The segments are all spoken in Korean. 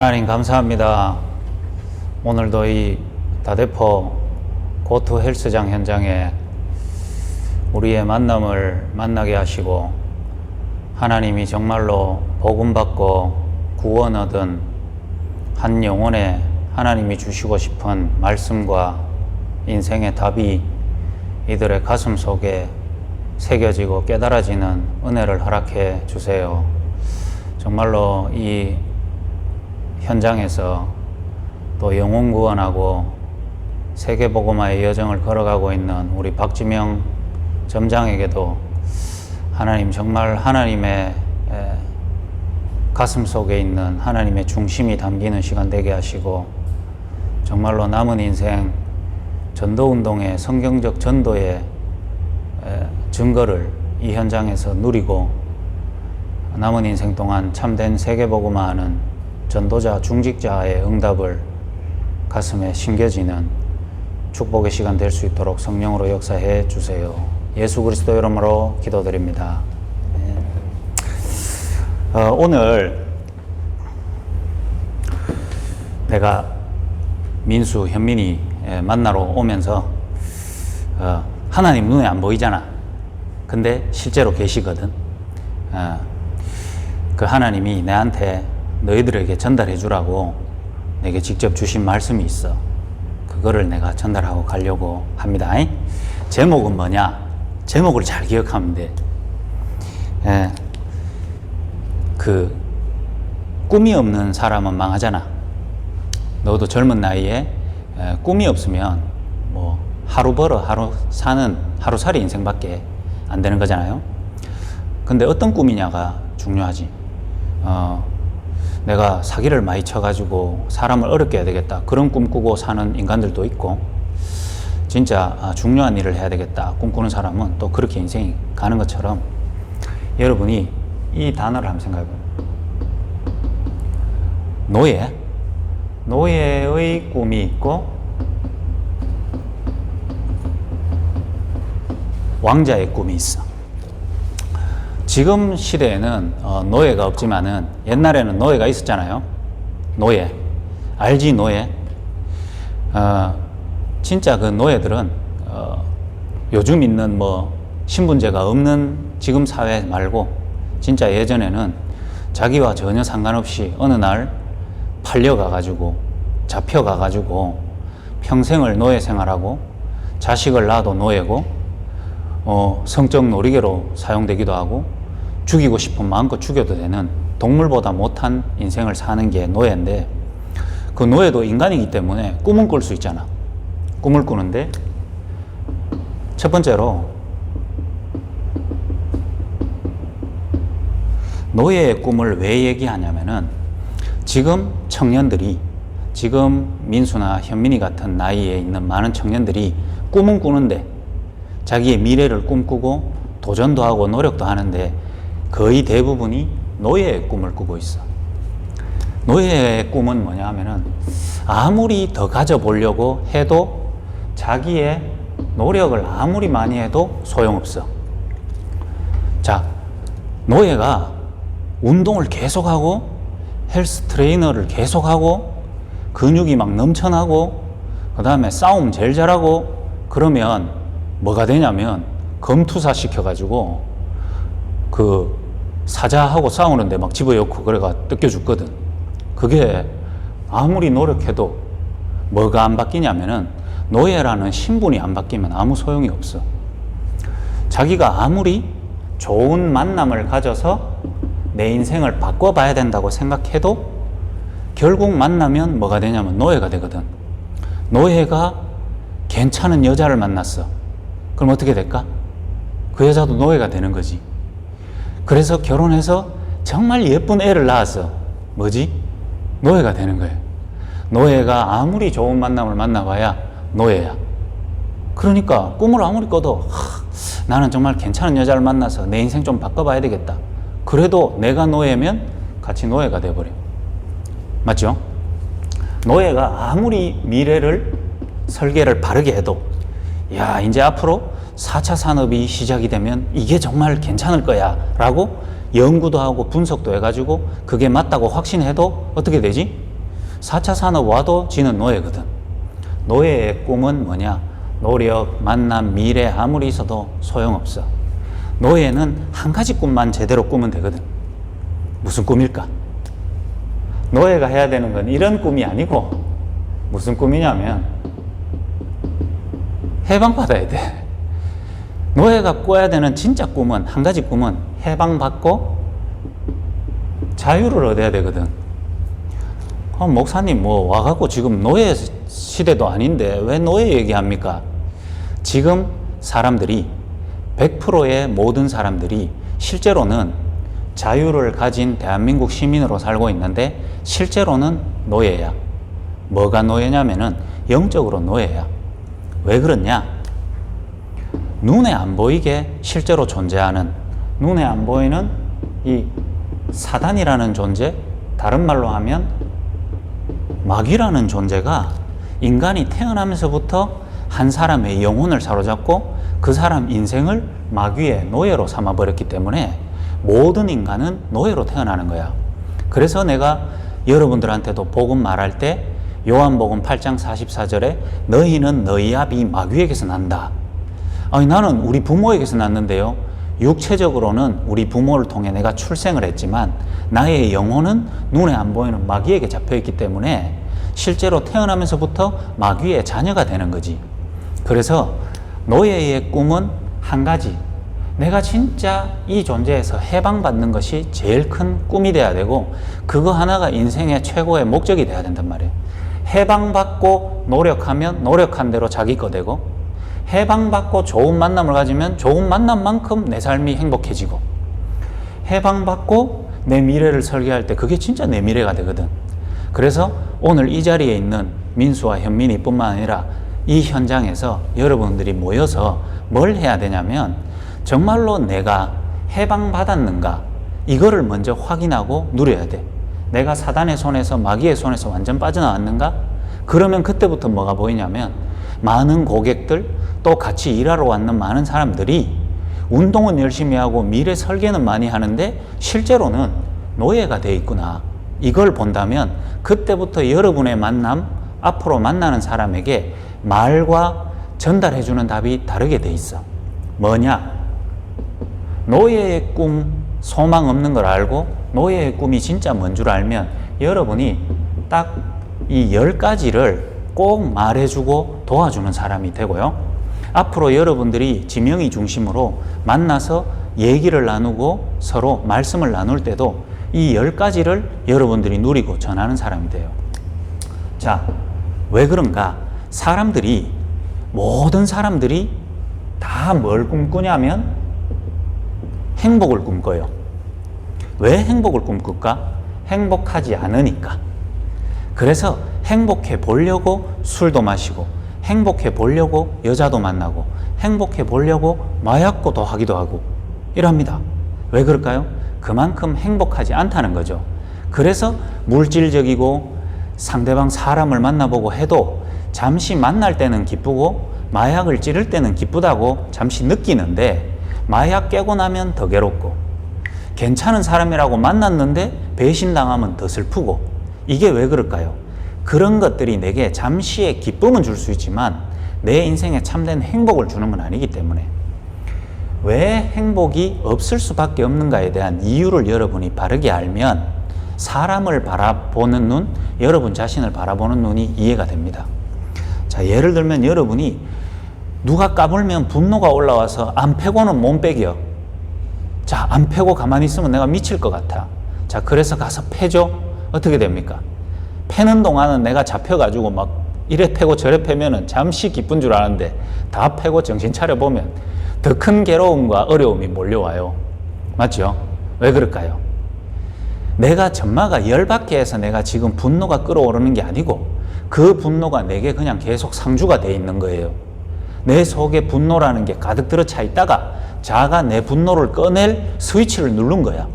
하나님 감사합니다. 오늘도 이 다대포 고투 헬스장 현장에 우리의 만남을 만나게 하시고 하나님이 정말로 복음받고 구원 얻은 한 영혼에 하나님이 주시고 싶은 말씀과 인생의 답이 이들의 가슴 속에 새겨지고 깨달아지는 은혜를 허락해 주세요. 정말로 이 현장에서 또 영혼 구원하고 세계복음화의 여정을 걸어가고 있는 우리 박지명 점장에게도 하나님 정말 하나님의 가슴 속에 있는 하나님의 중심이 담기는 시간 되게 하시고 정말로 남은 인생 전도운동의 성경적 전도의 증거를 이 현장에서 누리고 남은 인생 동안 참된 세계복음화하는 전도자, 중직자의 응답을 가슴에 심겨지는 축복의 시간 될 수 있도록 성령으로 역사해 주세요. 예수 그리스도 이름으로 기도드립니다. 오늘 내가 민수, 현민이 만나러 오면서 하나님 눈에 안 보이잖아. 근데 실제로 계시거든. 그 하나님이 내한테 너희들에게 전달해 주라고 내게 직접 주신 말씀이 있어. 그거를 내가 전달하고 가려고 합니다. 제목은 뭐냐? 제목을 잘 기억하면 돼. 그 꿈이 없는 사람은 망하잖아. 너도 젊은 나이에 꿈이 없으면 뭐 하루 벌어 하루 사는 하루살이 인생밖에 안 되는 거잖아요. 근데 어떤 꿈이냐가 중요하지. 내가 사기를 많이 쳐가지고 사람을 어렵게 해야 되겠다. 그런 꿈 꾸고 사는 인간들도 있고, 진짜 중요한 일을 해야 되겠다 꿈꾸는 사람은 또 그렇게 인생이 가는 것처럼, 여러분이 이 단어를 한번 생각해봐요. 노예. 노예의 꿈이 있고 왕자의 꿈이 있어. 지금 시대에는 노예가 없지만은 옛날에는 노예가 있었잖아요. 노예. 알지, 노예? 진짜 그 노예들은 요즘 있는 뭐 신분제가 없는 지금 사회 말고 진짜 예전에는 자기와 전혀 상관없이 어느 날 팔려가가지고 잡혀가가지고 평생을 노예 생활하고 자식을 낳아도 노예고 성적 놀이개로 사용되기도 하고 죽이고 싶으면 마음껏 죽여도 되는 동물보다 못한 인생을 사는 게 노예인데, 그 노예도 인간이기 때문에 꿈은 꿀 수 있잖아. 꿈을 꾸는데 첫 번째로 노예의 꿈을 왜 얘기하냐면은 지금 청년들이, 지금 민수나 현민이 같은 나이에 있는 많은 청년들이 꿈은 꾸는데 자기의 미래를 꿈꾸고 도전도 하고 노력도 하는데 거의 대부분이 노예의 꿈을 꾸고 있어. 노예의 꿈은 뭐냐 하면은 아무리 더 가져보려고 해도 자기의 노력을 아무리 많이 해도 소용없어. 자, 노예가 운동을 계속하고 헬스 트레이너를 계속하고 근육이 막 넘쳐나고 그 다음에 싸움 제일 잘하고 그러면 뭐가 되냐면 검투사 시켜가지고 그 사자하고 싸우는데 막 집어넣고 그래가 뜯겨 죽거든. 그게 아무리 노력해도 뭐가 안 바뀌냐면은 노예라는 신분이 안 바뀌면 아무 소용이 없어. 자기가 아무리 좋은 만남을 가져서 내 인생을 바꿔봐야 된다고 생각해도 결국 만나면 뭐가 되냐면 노예가 되거든. 노예가 괜찮은 여자를 만났어. 그럼 어떻게 될까? 그 여자도 노예가 되는 거지. 그래서 결혼해서 정말 예쁜 애를 낳았어. 뭐지? 노예가 되는 거예요. 노예가 아무리 좋은 만남을 만나봐야 노예야. 그러니까 꿈을 아무리 꿔도 나는 정말 괜찮은 여자를 만나서 내 인생 좀 바꿔봐야 되겠다. 그래도 내가 노예면 같이 노예가 돼버려. 맞죠? 노예가 아무리 미래를 설계를 바르게 해도 야, 이제 앞으로 4차 산업이 시작이 되면 이게 정말 괜찮을 거야 라고 연구도 하고 분석도 해가지고 그게 맞다고 확신해도 어떻게 되지? 4차 산업 와도 지는 노예거든. 노예의 꿈은 뭐냐? 노력, 만남, 미래 아무리 있어도 소용없어. 노예는 한 가지 꿈만 제대로 꾸면 되거든. 무슨 꿈일까? 노예가 해야 되는 건 이런 꿈이 아니고 무슨 꿈이냐면 해방받아야 돼. 노예가 꿔야 되는 진짜 꿈은, 한 가지 꿈은 해방받고 자유를 얻어야 되거든. 목사님 뭐 와갖고 지금 노예 시대도 아닌데 왜 노예 얘기합니까? 지금 사람들이 100%의 모든 사람들이 실제로는 자유를 가진 대한민국 시민으로 살고 있는데 실제로는 노예야. 뭐가 노예냐면은 영적으로 노예야. 왜 그렇냐? 눈에 안 보이게 실제로 존재하는, 눈에 안 보이는 이 사단이라는 존재, 다른 말로 하면 마귀라는 존재가 인간이 태어나면서부터 한 사람의 영혼을 사로잡고 그 사람 인생을 마귀의 노예로 삼아버렸기 때문에 모든 인간은 노예로 태어나는 거야. 그래서 내가 여러분들한테도 복음 말할 때 요한복음 8장 44절에 너희는 너희 아비 마귀에게서 난다. 아니, 나는 우리 부모에게서 났는데요. 육체적으로는 우리 부모를 통해 내가 출생을 했지만 나의 영혼은 눈에 안 보이는 마귀에게 잡혀있기 때문에 실제로 태어나면서부터 마귀의 자녀가 되는 거지. 그래서 노예의 꿈은 한 가지, 내가 진짜 이 존재에서 해방받는 것이 제일 큰 꿈이 돼야 되고 그거 하나가 인생의 최고의 목적이 돼야 된단 말이에요. 해방받고 노력하면 노력한 대로 자기 거 되고, 해방받고 좋은 만남을 가지면 좋은 만남만큼 내 삶이 행복해지고, 해방받고 내 미래를 설계할 때 그게 진짜 내 미래가 되거든. 그래서 오늘 이 자리에 있는 민수와 현민이 뿐만 아니라 이 현장에서 여러분들이 모여서 뭘 해야 되냐면 정말로 내가 해방받았는가 이거를 먼저 확인하고 누려야 돼. 내가 사단의 손에서, 마귀의 손에서 완전 빠져나왔는가? 그러면 그때부터 뭐가 보이냐면 많은 고객들, 또 같이 일하러 왔는 많은 사람들이 운동은 열심히 하고 미래 설계는 많이 하는데 실제로는 노예가 돼 있구나. 이걸 본다면 그때부터 여러분의 만남, 앞으로 만나는 사람에게 말과 전달해주는 답이 다르게 돼 있어. 뭐냐? 노예의 꿈, 소망 없는 걸 알고 노예의 꿈이 진짜 뭔 줄 알면 여러분이 딱 이 10가지를 꼭 말해주고 도와주는 사람이 되고요. 앞으로 여러분들이 지명이 중심으로 만나서 얘기를 나누고 서로 말씀을 나눌 때도 이 10가지를 여러분들이 누리고 전하는 사람이 돼요. 자, 왜 그런가? 모든 사람들이 다 뭘 꿈꾸냐면 행복을 꿈꿔요. 왜 행복을 꿈꿀까? 행복하지 않으니까. 그래서 행복해 보려고 술도 마시고, 행복해 보려고 여자도 만나고, 행복해 보려고 마약도 하기도 하고 이럽니다. 왜 그럴까요? 그만큼 행복하지 않다는 거죠. 그래서 물질적이고 상대방 사람을 만나보고 해도 잠시 만날 때는 기쁘고 마약을 찌를 때는 기쁘다고 잠시 느끼는데 마약 깨고 나면 더 괴롭고, 괜찮은 사람이라고 만났는데 배신당하면 더 슬프고, 이게 왜 그럴까요? 그런 것들이 내게 잠시의 기쁨은 줄 수 있지만 내 인생에 참된 행복을 주는 건 아니기 때문에, 왜 행복이 없을 수밖에 없는가에 대한 이유를 여러분이 바르게 알면 사람을 바라보는 눈, 여러분 자신을 바라보는 눈이 이해가 됩니다. 자, 예를 들면 여러분이 누가 까불면 분노가 올라와서 안 패고는 못 빼겨. 자, 안 패고 가만히 있으면 내가 미칠 것 같아. 자, 그래서 가서 패죠? 어떻게 됩니까? 패는 동안은 내가 잡혀가지고 막 이래 패고 저래 패면은 잠시 기쁜 줄 아는데 다 패고 정신 차려보면 더 큰 괴로움과 어려움이 몰려와요. 맞죠? 왜 그럴까요? 내가 전마가 열받게 해서 내가 지금 분노가 끓어오르는 게 아니고 그 분노가 내게 그냥 계속 상주가 돼 있는 거예요. 내 속에 분노라는 게 가득 들어차 있다가 자아가 내 분노를 꺼낼 스위치를 누른 거야.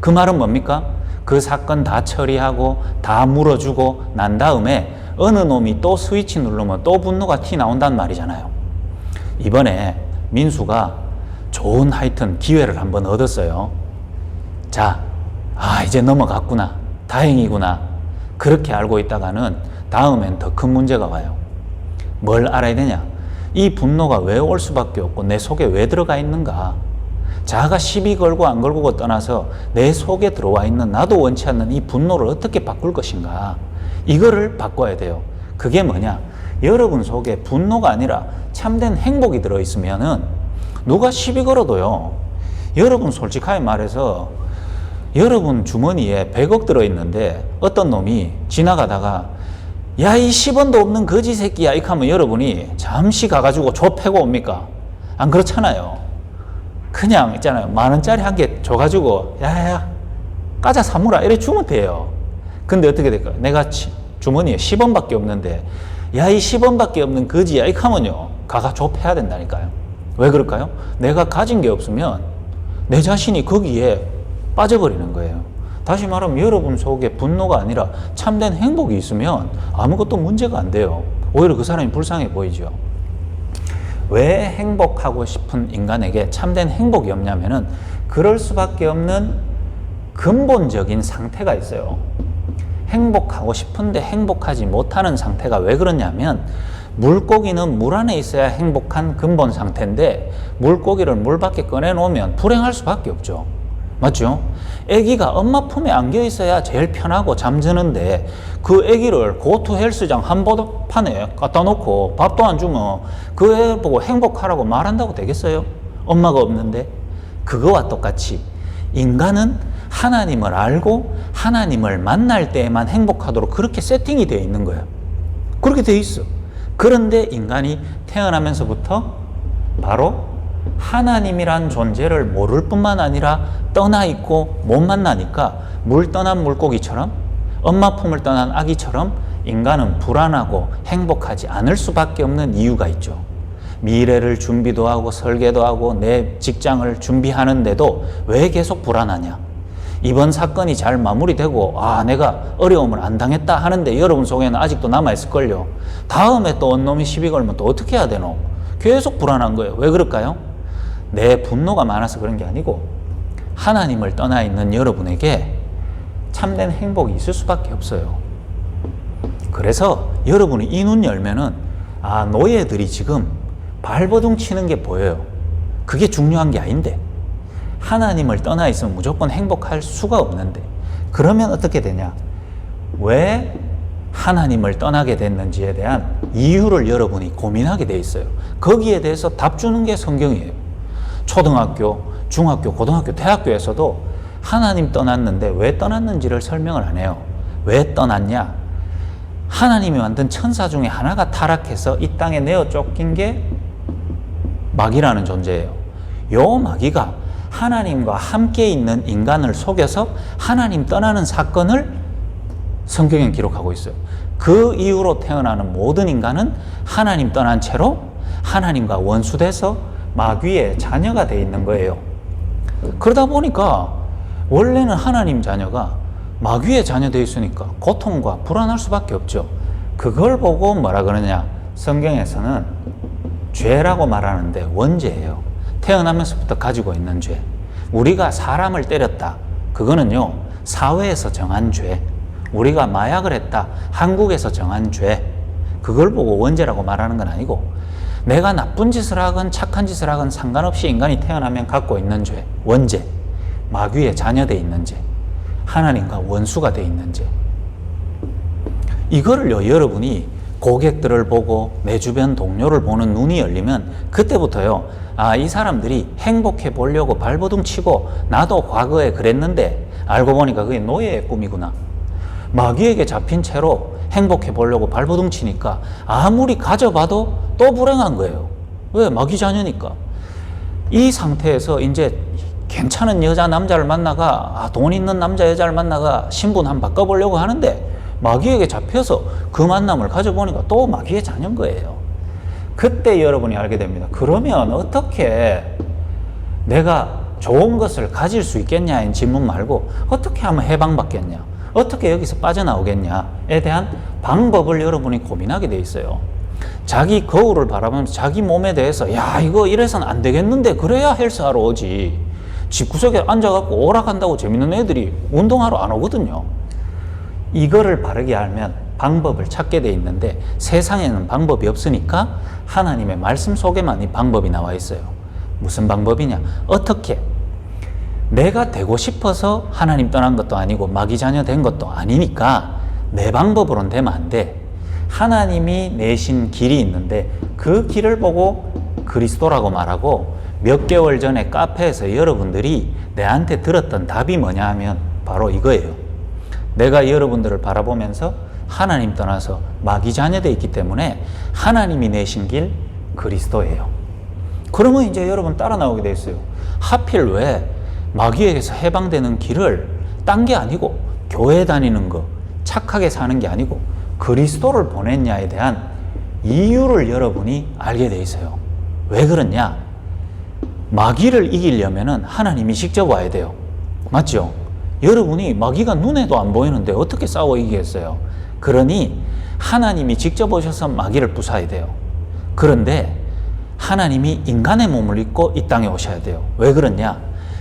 그 말은 뭡니까? 그 사건 다 처리하고 다 물어주고 난 다음에 어느 놈이 또 스위치 누르면 또 분노가 티 나온단 말이잖아요. 이번에 민수가 좋은 하여튼 기회를 한번 얻었어요. 자, 이제 넘어갔구나. 다행이구나. 그렇게 알고 있다가는 다음엔 더 큰 문제가 와요. 뭘 알아야 되냐? 이 분노가 왜 올 수밖에 없고 내 속에 왜 들어가 있는가? 자가 시비 걸고 안 걸고가 떠나서 내 속에 들어와 있는 나도 원치 않는 이 분노를 어떻게 바꿀 것인가? 이거를 바꿔야 돼요. 그게 뭐냐? 여러분 속에 분노가 아니라 참된 행복이 들어있으면은 누가 시비 걸어도요, 여러분 솔직하게 말해서 여러분 주머니에 100억 들어있는데 어떤 놈이 지나가다가 야, 이 10원도 없는 거지 새끼야 이렇게 하면 여러분이 잠시 가가지고 줘 패고 옵니까? 안 그렇잖아요. 그냥 있잖아요, 10,000원짜리 한 개 줘가지고 야야야 까자 사무라 이래 주면 돼요. 근데 어떻게 될까요? 내가 주머니에 10원밖에 없는데 야, 이 10원밖에 없는 거지야 이렇게 하면요, 가가 줘 패야 된다니까요. 왜 그럴까요? 내가 가진 게 없으면 내 자신이 거기에 빠져버리는 거예요. 다시 말하면 여러분 속에 분노가 아니라 참된 행복이 있으면 아무것도 문제가 안 돼요. 오히려 그 사람이 불쌍해 보이죠. 왜 행복하고 싶은 인간에게 참된 행복이 없냐면은 그럴 수밖에 없는 근본적인 상태가 있어요. 행복하고 싶은데 행복하지 못하는 상태가 왜 그러냐면 물고기는 물 안에 있어야 행복한 근본 상태인데 물고기를 물 밖에 꺼내놓으면 불행할 수밖에 없죠. 맞죠? 아기가 엄마 품에 안겨 있어야 제일 편하고 잠드는데 그 아기를 고투 헬스장 한복판에 갖다 놓고 밥도 안 주면 그 애 보고 행복하라고 말한다고 되겠어요? 엄마가 없는데. 그거와 똑같이 인간은 하나님을 알고 하나님을 만날 때에만 행복하도록 그렇게 세팅이 되어 있는 거예요. 그렇게 되어 있어. 그런데 인간이 태어나면서부터 바로 하나님이란 존재를 모를 뿐만 아니라 떠나 있고 못 만나니까 물 떠난 물고기처럼 엄마 품을 떠난 아기처럼 인간은 불안하고 행복하지 않을 수밖에 없는 이유가 있죠. 미래를 준비도 하고 설계도 하고 내 직장을 준비하는데도 왜 계속 불안하냐? 이번 사건이 잘 마무리되고 내가 어려움을 안 당했다 하는데 여러분 속에는 아직도 남아있을걸요. 다음에 또 언놈이 시비 걸면 또 어떻게 해야 되노? 계속 불안한 거예요. 왜 그럴까요? 내 분노가 많아서 그런 게 아니고 하나님을 떠나 있는 여러분에게 참된 행복이 있을 수밖에 없어요. 그래서 여러분이 이 눈 열면은 노예들이 지금 발버둥 치는 게 보여요. 그게 중요한 게 아닌데 하나님을 떠나 있으면 무조건 행복할 수가 없는데 그러면 어떻게 되냐? 왜 하나님을 떠나게 됐는지에 대한 이유를 여러분이 고민하게 돼 있어요. 거기에 대해서 답 주는 게 성경이에요. 초등학교, 중학교, 고등학교, 대학교에서도 하나님 떠났는데 왜 떠났는지를 설명을 안 해요. 왜 떠났냐? 하나님이 만든 천사 중에 하나가 타락해서 이 땅에 내어 쫓긴 게 마귀라는 존재예요. 요 마귀가 하나님과 함께 있는 인간을 속여서 하나님 떠나는 사건을 성경에 기록하고 있어요. 그 이후로 태어나는 모든 인간은 하나님 떠난 채로 하나님과 원수돼서 마귀의 자녀가 돼 있는 거예요. 그러다 보니까 원래는 하나님 자녀가 마귀의 자녀 돼 있으니까 고통과 불안할 수밖에 없죠. 그걸 보고 뭐라 그러냐? 성경에서는 죄라고 말하는데 원죄예요. 태어나면서부터 가지고 있는 죄. 우리가 사람을 때렸다. 그거는요, 사회에서 정한 죄. 우리가 마약을 했다. 한국에서 정한 죄. 그걸 보고 원죄라고 말하는 건 아니고 내가 나쁜 짓을 하건 착한 짓을 하건 상관없이 인간이 태어나면 갖고 있는 죄. 원죄. 마귀의 자녀되어 있는 죄. 하나님과 원수가 되어 있는 죄. 이거를요, 여러분이 고객들을 보고 내 주변 동료를 보는 눈이 열리면 그때부터요, 이 사람들이 행복해 보려고 발버둥 치고 나도 과거에 그랬는데 알고 보니까 그게 노예의 꿈이구나. 마귀에게 잡힌 채로 행복해 보려고 발버둥 치니까 아무리 가져봐도 또 불행한 거예요. 왜? 마귀 자녀니까. 이 상태에서 이제 괜찮은 여자 남자를 만나가 돈 있는 남자 여자를 만나가 신분 한번 바꿔보려고 하는데 마귀에게 잡혀서 그 만남을 가져보니까 또 마귀의 자녀인 거예요. 그때 여러분이 알게 됩니다. 그러면 어떻게 내가 좋은 것을 가질 수 있겠냐는 질문 말고 어떻게 하면 해방받겠냐, 어떻게 여기서 빠져나오겠냐에 대한 방법을 여러분이 고민하게 돼 있어요. 자기 거울을 바라보면서 자기 몸에 대해서 야, 이거 이래서는 안 되겠는데 그래야 헬스하러 오지. 집구석에 앉아갖고 오락한다고 재밌는 애들이 운동하러 안 오거든요. 이거를 바르게 알면 방법을 찾게 돼 있는데 세상에는 방법이 없으니까 하나님의 말씀 속에만 이 방법이 나와 있어요. 무슨 방법이냐? 어떻게? 내가 되고 싶어서 하나님 떠난 것도 아니고 마귀 자녀 된 것도 아니니까 내 방법으로는 되면 안 돼. 하나님이 내신 길이 있는데 그 길을 보고 그리스도라고 말하고, 몇 개월 전에 카페에서 여러분들이 내한테 들었던 답이 뭐냐 하면 바로 이거예요. 내가 여러분들을 바라보면서 하나님 떠나서 마귀 자녀되어 있기 때문에 하나님이 내신 길 그리스도예요. 그러면 이제 여러분 따라 나오게 돼 있어요. 하필 왜 마귀에게서 해방되는 길을 딴 게 아니고 교회 다니는 거, 착하게 사는 게 아니고 그리스도를 보냈냐에 대한 이유를 여러분이 알게 돼 있어요. 왜 그러냐? 마귀를 이기려면 하나님이 직접 와야 돼요. 맞죠? 여러분이 마귀가 눈에도 안 보이는데 어떻게 싸워 이기겠어요? 그러니 하나님이 직접 오셔서 마귀를 부숴야 돼요. 그런데 하나님이 인간의 몸을 입고 이 땅에 오셔야 돼요. 왜 그러냐?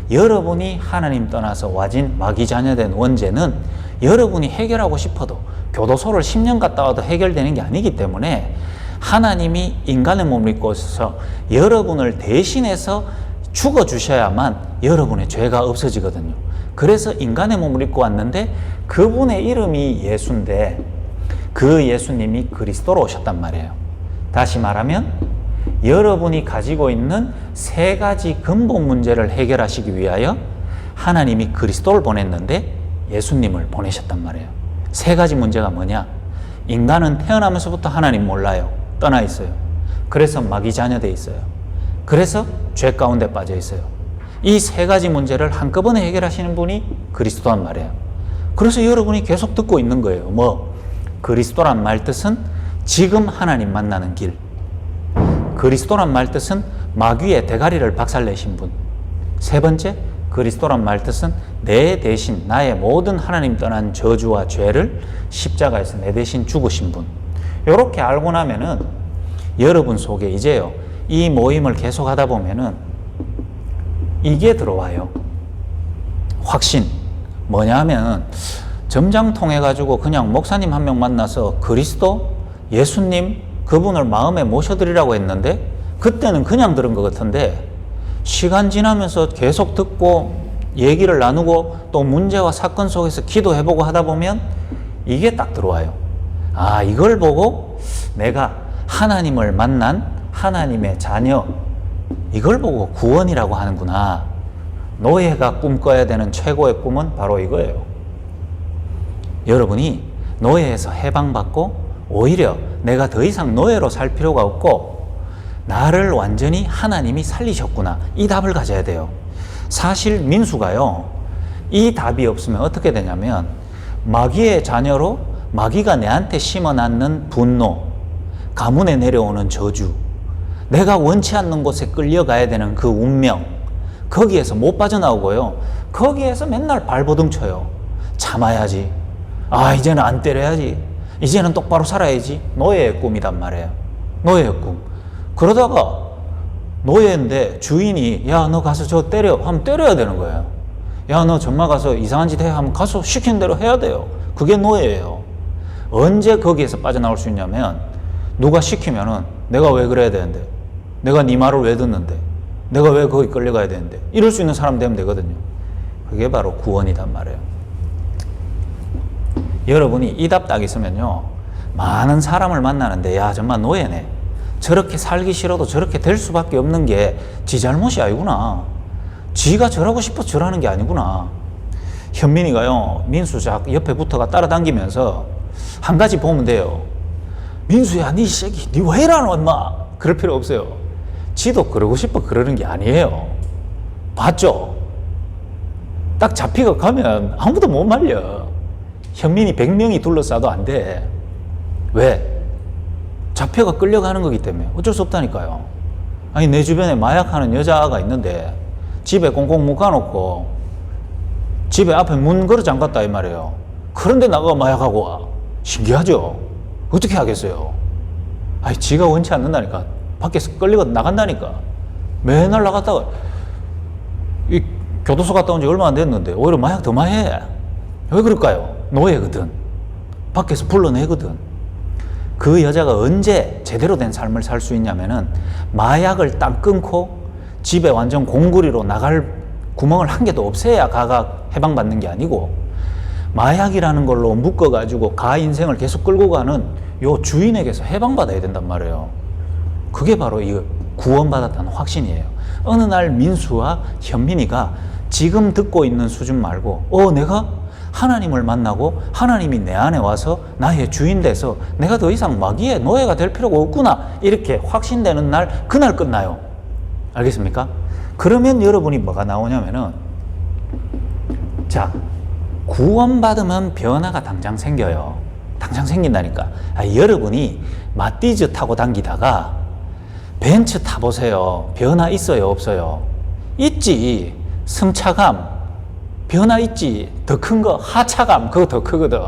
여러분이 하나님 떠나서 와진 마귀 자녀된 원죄는 여러분이 해결하고 싶어도 교도소를 10년 갔다 와도 해결되는 게 아니기 때문에 하나님이 인간의 몸을 입고 오셔서 여러분을 대신해서 죽어주셔야만 여러분의 죄가 없어지거든요. 그래서 인간의 몸을 입고 왔는데 그분의 이름이 예수인데 그 예수님이 그리스도로 오셨단 말이에요. 다시 말하면 여러분이 가지고 있는 세 가지 근본 문제를 해결하시기 위하여 하나님이 그리스도를 보냈는데 예수님을 보내셨단 말이에요. 세 가지 문제가 뭐냐? 인간은 태어나면서부터 하나님 몰라요. 떠나 있어요. 그래서 마귀 자녀돼 있어요. 그래서 죄 가운데 빠져 있어요. 이 세 가지 문제를 한꺼번에 해결하시는 분이 그리스도란 말이에요. 그래서 여러분이 계속 듣고 있는 거예요. 그리스도란 말 뜻은 지금 하나님 만나는 길. 그리스도란 말 뜻은 마귀의 대가리를 박살내신 분. 세 번째, 그리스도란 말 뜻은 내 대신 나의 모든 하나님 떠난 저주와 죄를 십자가에서 내 대신 죽으신 분. 이렇게 알고 나면은 여러분 속에 이제요, 이 모임을 계속 하다 보면은 이게 들어와요. 확신. 뭐냐 하면 점장 통해 가지고 그냥 목사님 한 명 만나서 그리스도, 예수님 그분을 마음에 모셔드리라고 했는데 그때는 그냥 들은 것 같은데 시간 지나면서 계속 듣고 얘기를 나누고 또 문제와 사건 속에서 기도해보고 하다 보면 이게 딱 들어와요. 아, 이걸 보고 내가 하나님을 만난 하나님의 자녀, 이걸 보고 구원이라고 하는구나. 노예가 꿈꿔야 되는 최고의 꿈은 바로 이거예요. 여러분이 노예에서 해방받고 오히려 내가 더 이상 노예로 살 필요가 없고 나를 완전히 하나님이 살리셨구나. 이 답을 가져야 돼요. 사실 민수가요, 이 답이 없으면 어떻게 되냐면 마귀의 자녀로 마귀가 내한테 심어놨는 분노, 가문에 내려오는 저주, 내가 원치 않는 곳에 끌려가야 되는 그 운명, 거기에서 못 빠져나오고요. 거기에서 맨날 발버둥 쳐요. 참아야지. 아, 이제는 안 때려야지. 이제는 똑바로 살아야지. 노예의 꿈이란 말이에요. 노예의 꿈. 그러다가 노예인데 주인이 야, 너 가서 저 때려 하면 때려야 되는 거예요. 야, 너 정말 가서 이상한 짓 해 하면 가서 시키는 대로 해야 돼요. 그게 노예예요. 언제 거기에서 빠져나올 수 있냐면 누가 시키면은 내가 왜 그래야 되는데, 내가 네 말을 왜 듣는데, 내가 왜 거기 끌려가야 되는데, 이럴 수 있는 사람 되면 되거든요. 그게 바로 구원이란 말이에요. 여러분이 이 답 딱 있으면요, 많은 사람을 만나는데 야, 정말 노예네, 저렇게 살기 싫어도 저렇게 될 수밖에 없는 게 지 잘못이 아니구나, 지가 저러고 싶어서 저러는 게 아니구나. 현민이가요, 민수 자꾸 옆에 붙어가 따라당기면서 한 가지 보면 돼요. 민수야, 니 새끼, 니 왜 이러노 엄마? 그럴 필요 없어요. 지도 그러고 싶어 그러는 게 아니에요. 봤죠? 딱 잡히고 가면 아무도 못 말려. 현민이 100명이 둘러싸도 안 돼. 왜? 잡혀가 끌려가는 거기 때문에 어쩔 수 없다니까요. 아니, 내 주변에 마약하는 여자가 있는데 집에 꽁꽁 묶어놓고 집에 앞에 문 걸어 잠갔다 이 말이에요. 그런데 나가 마약하고 와. 신기하죠? 어떻게 하겠어요? 아니, 지가 원치 않는다니까. 밖에서 끌리고 나간다니까. 맨날 나갔다가 이 교도소 갔다 온 지 얼마 안 됐는데 오히려 마약 더 많이 해. 왜 그럴까요? 노예거든. 밖에서 불러내거든. 그 여자가 언제 제대로 된 삶을 살 수 있냐면은 마약을 딱 끊고 집에 완전 공구리로 나갈 구멍을 한 개도 없애야 가가 해방받는 게 아니고, 마약이라는 걸로 묶어가지고 가 인생을 계속 끌고 가는 요 주인에게서 해방받아야 된단 말이에요. 그게 바로 이 구원받았다는 확신이에요. 어느 날 민수와 현민이가 지금 듣고 있는 수준 말고, 내가 하나님을 만나고 하나님이 내 안에 와서 나의 주인 돼서 내가 더 이상 마귀의 노예가 될 필요가 없구나, 이렇게 확신되는 날, 그날 끝나요. 알겠습니까? 그러면 여러분이 뭐가 나오냐면은, 자, 구원받으면 변화가 당장 생겨요. 당장 생긴다니까. 여러분이 마띠즈 타고 당기다가 벤츠 타보세요. 변화 있어요, 없어요? 있지. 승차감 변화 있지. 더 큰 거 하차감, 그거 더 크거든.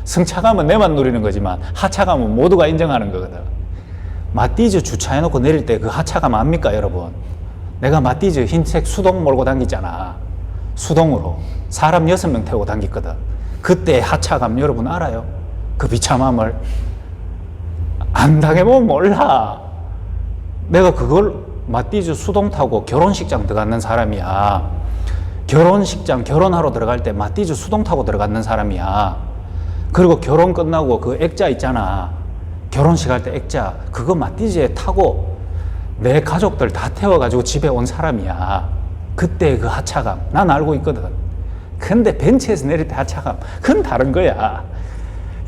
승차감은 내만 누리는 거지만 하차감은 모두가 인정하는 거거든. 마띠즈 주차해놓고 내릴 때 그 하차감 압니까, 여러분? 내가 마띠즈 흰색 수동 몰고 당기잖아. 수동으로 사람 6명 태우고 당겼거든. 그때 하차감 여러분 알아요? 그 비참함을 안 당해보면 몰라. 내가 그걸 마띠즈 수동 타고 결혼식장 들어가는 사람이야. 결혼식장 결혼하러 들어갈 때 마띠즈 수동 타고 들어가는 사람이야. 그리고 결혼 끝나고 그 액자 있잖아. 결혼식 할 때 액자, 그거 마띠즈에 타고 내 가족들 다 태워가지고 집에 온 사람이야. 그때 그 하차감 난 알고 있거든. 근데 벤츠에서 내릴 때 하차감, 그건 다른 거야.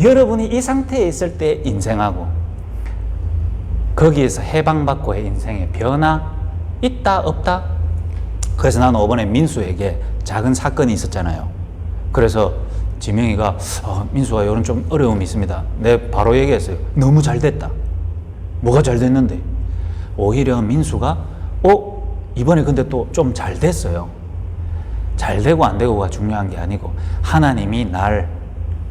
여러분이 이 상태에 있을 때 인생하고 거기에서 해방받고의 인생의 변화 있다 없다? 그래서 나는 이번에 민수에게 작은 사건이 있었잖아요. 그래서 지명이가 민수가 이런 좀 어려움이 있습니다. 내가 바로 얘기했어요. 너무 잘 됐다. 뭐가 잘 됐는데? 오히려 민수가 이번에 근데 또 좀 잘 됐어요. 잘 되고 안 되고가 중요한 게 아니고 하나님이 날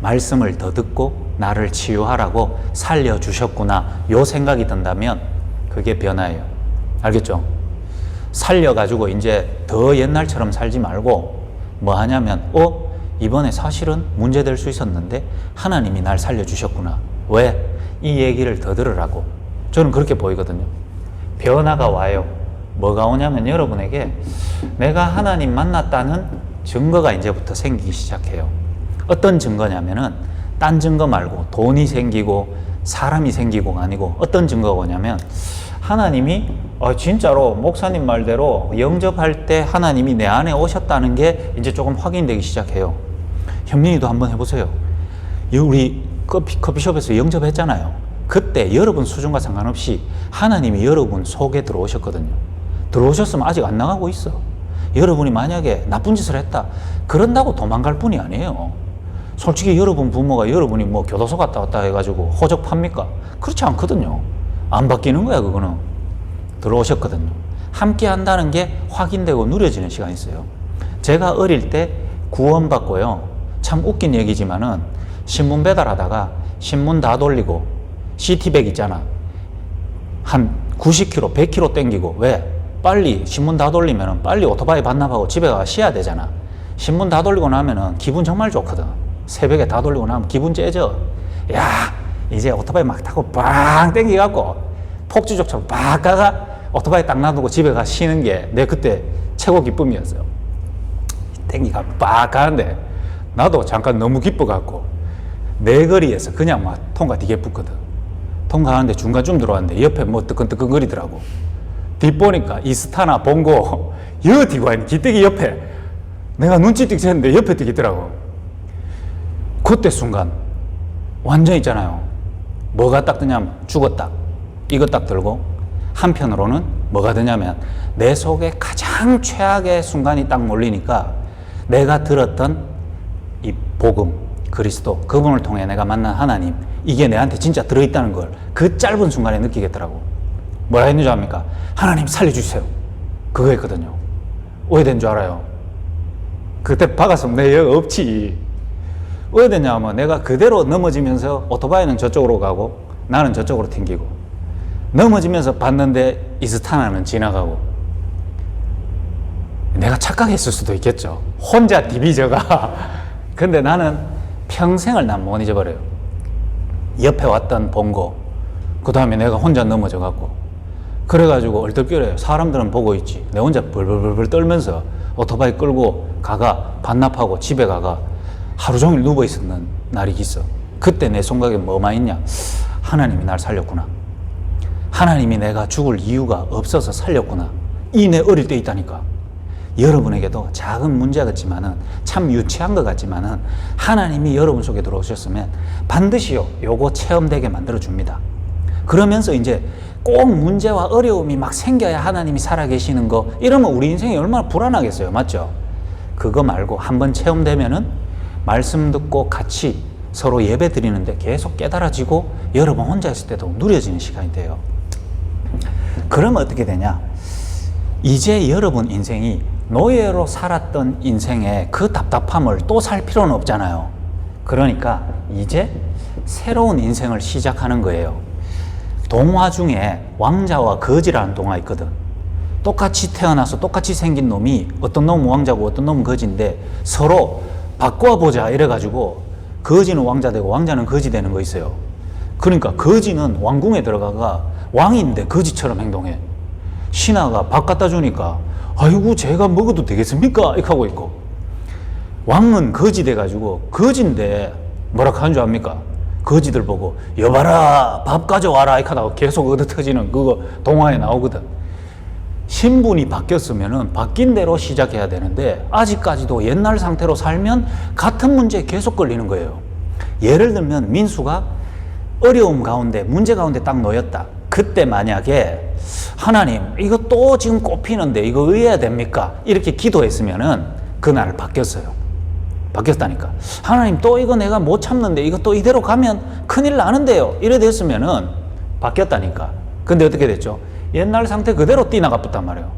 말씀을 더 듣고 나를 치유하라고 살려주셨구나, 요 생각이 든다면 그게 변화예요. 알겠죠? 살려가지고 이제 더 옛날처럼 살지 말고 뭐 하냐면 이번에 사실은 문제될 수 있었는데 하나님이 날 살려주셨구나. 왜? 이 얘기를 더 들으라고. 저는 그렇게 보이거든요. 변화가 와요. 뭐가 오냐면 여러분에게 내가 하나님 만났다는 증거가 이제부터 생기기 시작해요. 어떤 증거냐면은 딴 증거 말고 돈이 생기고 사람이 생기고가 아니고 어떤 증거가 오냐면 하나님이 진짜로 목사님 말대로 영접할 때 하나님이 내 안에 오셨다는 게 이제 조금 확인되기 시작해요. 현민이도 한번 해보세요. 우리 커피숍에서 영접했잖아요. 그때 여러분 수준과 상관없이 하나님이 여러분 속에 들어오셨거든요. 들어오셨으면 아직 안 나가고 있어. 여러분이 만약에 나쁜 짓을 했다, 그런다고 도망갈 뿐이 아니에요. 솔직히 여러분 부모가 여러분이 뭐 교도소 갔다 왔다 해가지고 호적팝니까? 그렇지 않거든요. 안 바뀌는 거야. 그거는 들어오셨거든요. 함께 한다는 게 확인되고 누려지는 시간이 있어요. 제가 어릴 때 구원받고요, 참 웃긴 얘기지만은 신문 배달하다가 신문 다 돌리고 CT백 있잖아, 한 90km, 100km 땡기고. 왜? 빨리 신문 다 돌리면 빨리 오토바이 반납하고 집에 가 쉬어야 되잖아. 신문 다 돌리고 나면은 기분 정말 좋거든. 새벽에 다 돌리고 나면 기분 째져. 야, 이제 오토바이 막 타고 빵 땡기갖고 폭주족처럼 막 가가 오토바이 딱 놔두고 집에 가 쉬는 게 내 그때 최고 기쁨이었어요. 땡기가 막 가는데 나도 잠깐 너무 기뻐갖고 내 거리에서 그냥 막 통과 되게 붙거든. 통과하는데 중간쯤 들어왔는데 옆에 뭐 뜨끈뜨끈거리더라고. 뒷보니까 이스타나 봉고 여 뒤고 있는 기대기 옆에 내가 눈치 띡 챘는데 옆에 뛰겠더라고. 그때 순간 완전 있잖아요. 뭐가 딱 드냐면 죽었다, 이거 딱 들고, 한편으로는 뭐가 드냐면 내 속에 가장 최악의 순간이 딱 몰리니까 내가 들었던 이 복음, 그리스도, 그분을 통해 내가 만난 하나님, 이게 내한테 진짜 들어있다는 걸 그 짧은 순간에 느끼겠더라고. 뭐라 했는 줄 압니까? 하나님 살려주세요. 그거 했거든요. 오해된 줄 알아요? 그때 박았으면 내 여기 없지. 오해됐냐면 내가 그대로 넘어지면서 오토바이는 저쪽으로 가고 나는 저쪽으로 튕기고, 넘어지면서 봤는데 이스타나는 지나가고. 내가 착각했을 수도 있겠죠. 혼자 디비저가. 근데 나는 평생을 난 못 잊어버려요. 옆에 왔던 본 거, 그 다음에 내가 혼자 넘어져 갖고, 그래가지고 얼떨결에 사람들은 보고 있지. 내 혼자 벌벌벌 떨면서 오토바이 끌고 가가 반납하고 집에 가가 하루 종일 누워 있었는 날이 있어. 그때 내 생각에 뭐만 있냐? 하나님이 날 살렸구나. 하나님이 내가 죽을 이유가 없어서 살렸구나. 이 내 어릴 때 있다니까. 여러분에게도 작은 문제 같지만은, 참 유치한 것 같지만은, 하나님이 여러분 속에 들어오셨으면 반드시요 요거 체험되게 만들어 줍니다. 그러면서 이제 꼭 문제와 어려움이 막 생겨야 하나님이 살아계시는 거, 이러면 우리 인생이 얼마나 불안하겠어요. 맞죠? 그거 말고 한번 체험되면은 말씀 듣고 같이 서로 예배 드리는데 계속 깨달아지고 여러분 혼자 있을 때도 누려지는 시간이 돼요. 그러면 어떻게 되냐? 이제 여러분 인생이 노예로 살았던 인생의 그 답답함을 또 살 필요는 없잖아요. 그러니까 이제 새로운 인생을 시작하는 거예요. 동화 중에 왕자와 거지라는 동화 있거든. 똑같이 태어나서 똑같이 생긴 놈이, 어떤 놈은 왕자고 어떤 놈은 거지인데 서로 바꿔보자 이래가지고 거지는 왕자 되고 왕자는 거지 되는 거 있어요. 그러니까 거지는 왕궁에 들어가가 왕인데 거지처럼 행동해. 신하가 밥 갖다 주니까 아이고 제가 먹어도 되겠습니까? 이렇게 하고 있고, 왕은 거지 돼가지고 거지인데 뭐라 하는 줄 압니까? 거지들 보고 여봐라 밥 가져와라 이렇게 하다가 계속 얻어터지는 그거 동화에 나오거든. 신분이 바뀌었으면은 바뀐 대로 시작해야 되는데 아직까지도 옛날 상태로 살면 같은 문제에 계속 걸리는 거예요. 예를 들면 민수가 어려움 가운데, 문제 가운데 딱 놓였다. 그때 만약에 하나님 이거 또 지금 꼽히는데 이거 의해야 됩니까? 이렇게 기도했으면은 그날 바뀌었어요. 바뀌었다니까. 하나님 또 이거 내가 못 참는데 이거 또 이대로 가면 큰일 나는데요. 이래 됐으면은 바뀌었다니까. 근데 어떻게 됐죠? 옛날 상태 그대로 뛰나가 붙단 말이에요.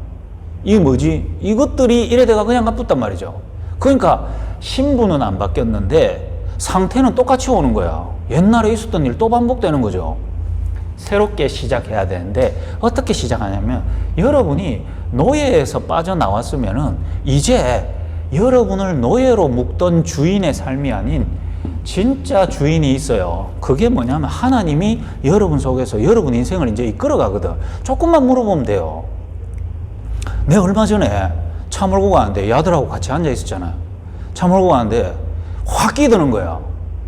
이게 뭐지? 이것들이 이래 돼가 그냥 가붙단 말이죠. 그러니까 신분은 안 바뀌었는데 상태는 똑같이 오는 거야. 옛날에 있었던 일 또 반복되는 거죠. 새롭게 시작해야 되는데 어떻게 시작하냐면, 여러분이 노예에서 빠져나왔으면은 이제 여러분을 노예로 묶던 주인의 삶이 아닌 진짜 주인이 있어요. 그게 뭐냐면 하나님이 여러분 속에서 여러분 인생을 이제 이끌어 가거든. 조금만 물어보면 돼요. 내가 얼마 전에 차 몰고 가는데 야들하고 같이 앉아 있었잖아요. 차 몰고 가는데 확 끼드는 거야.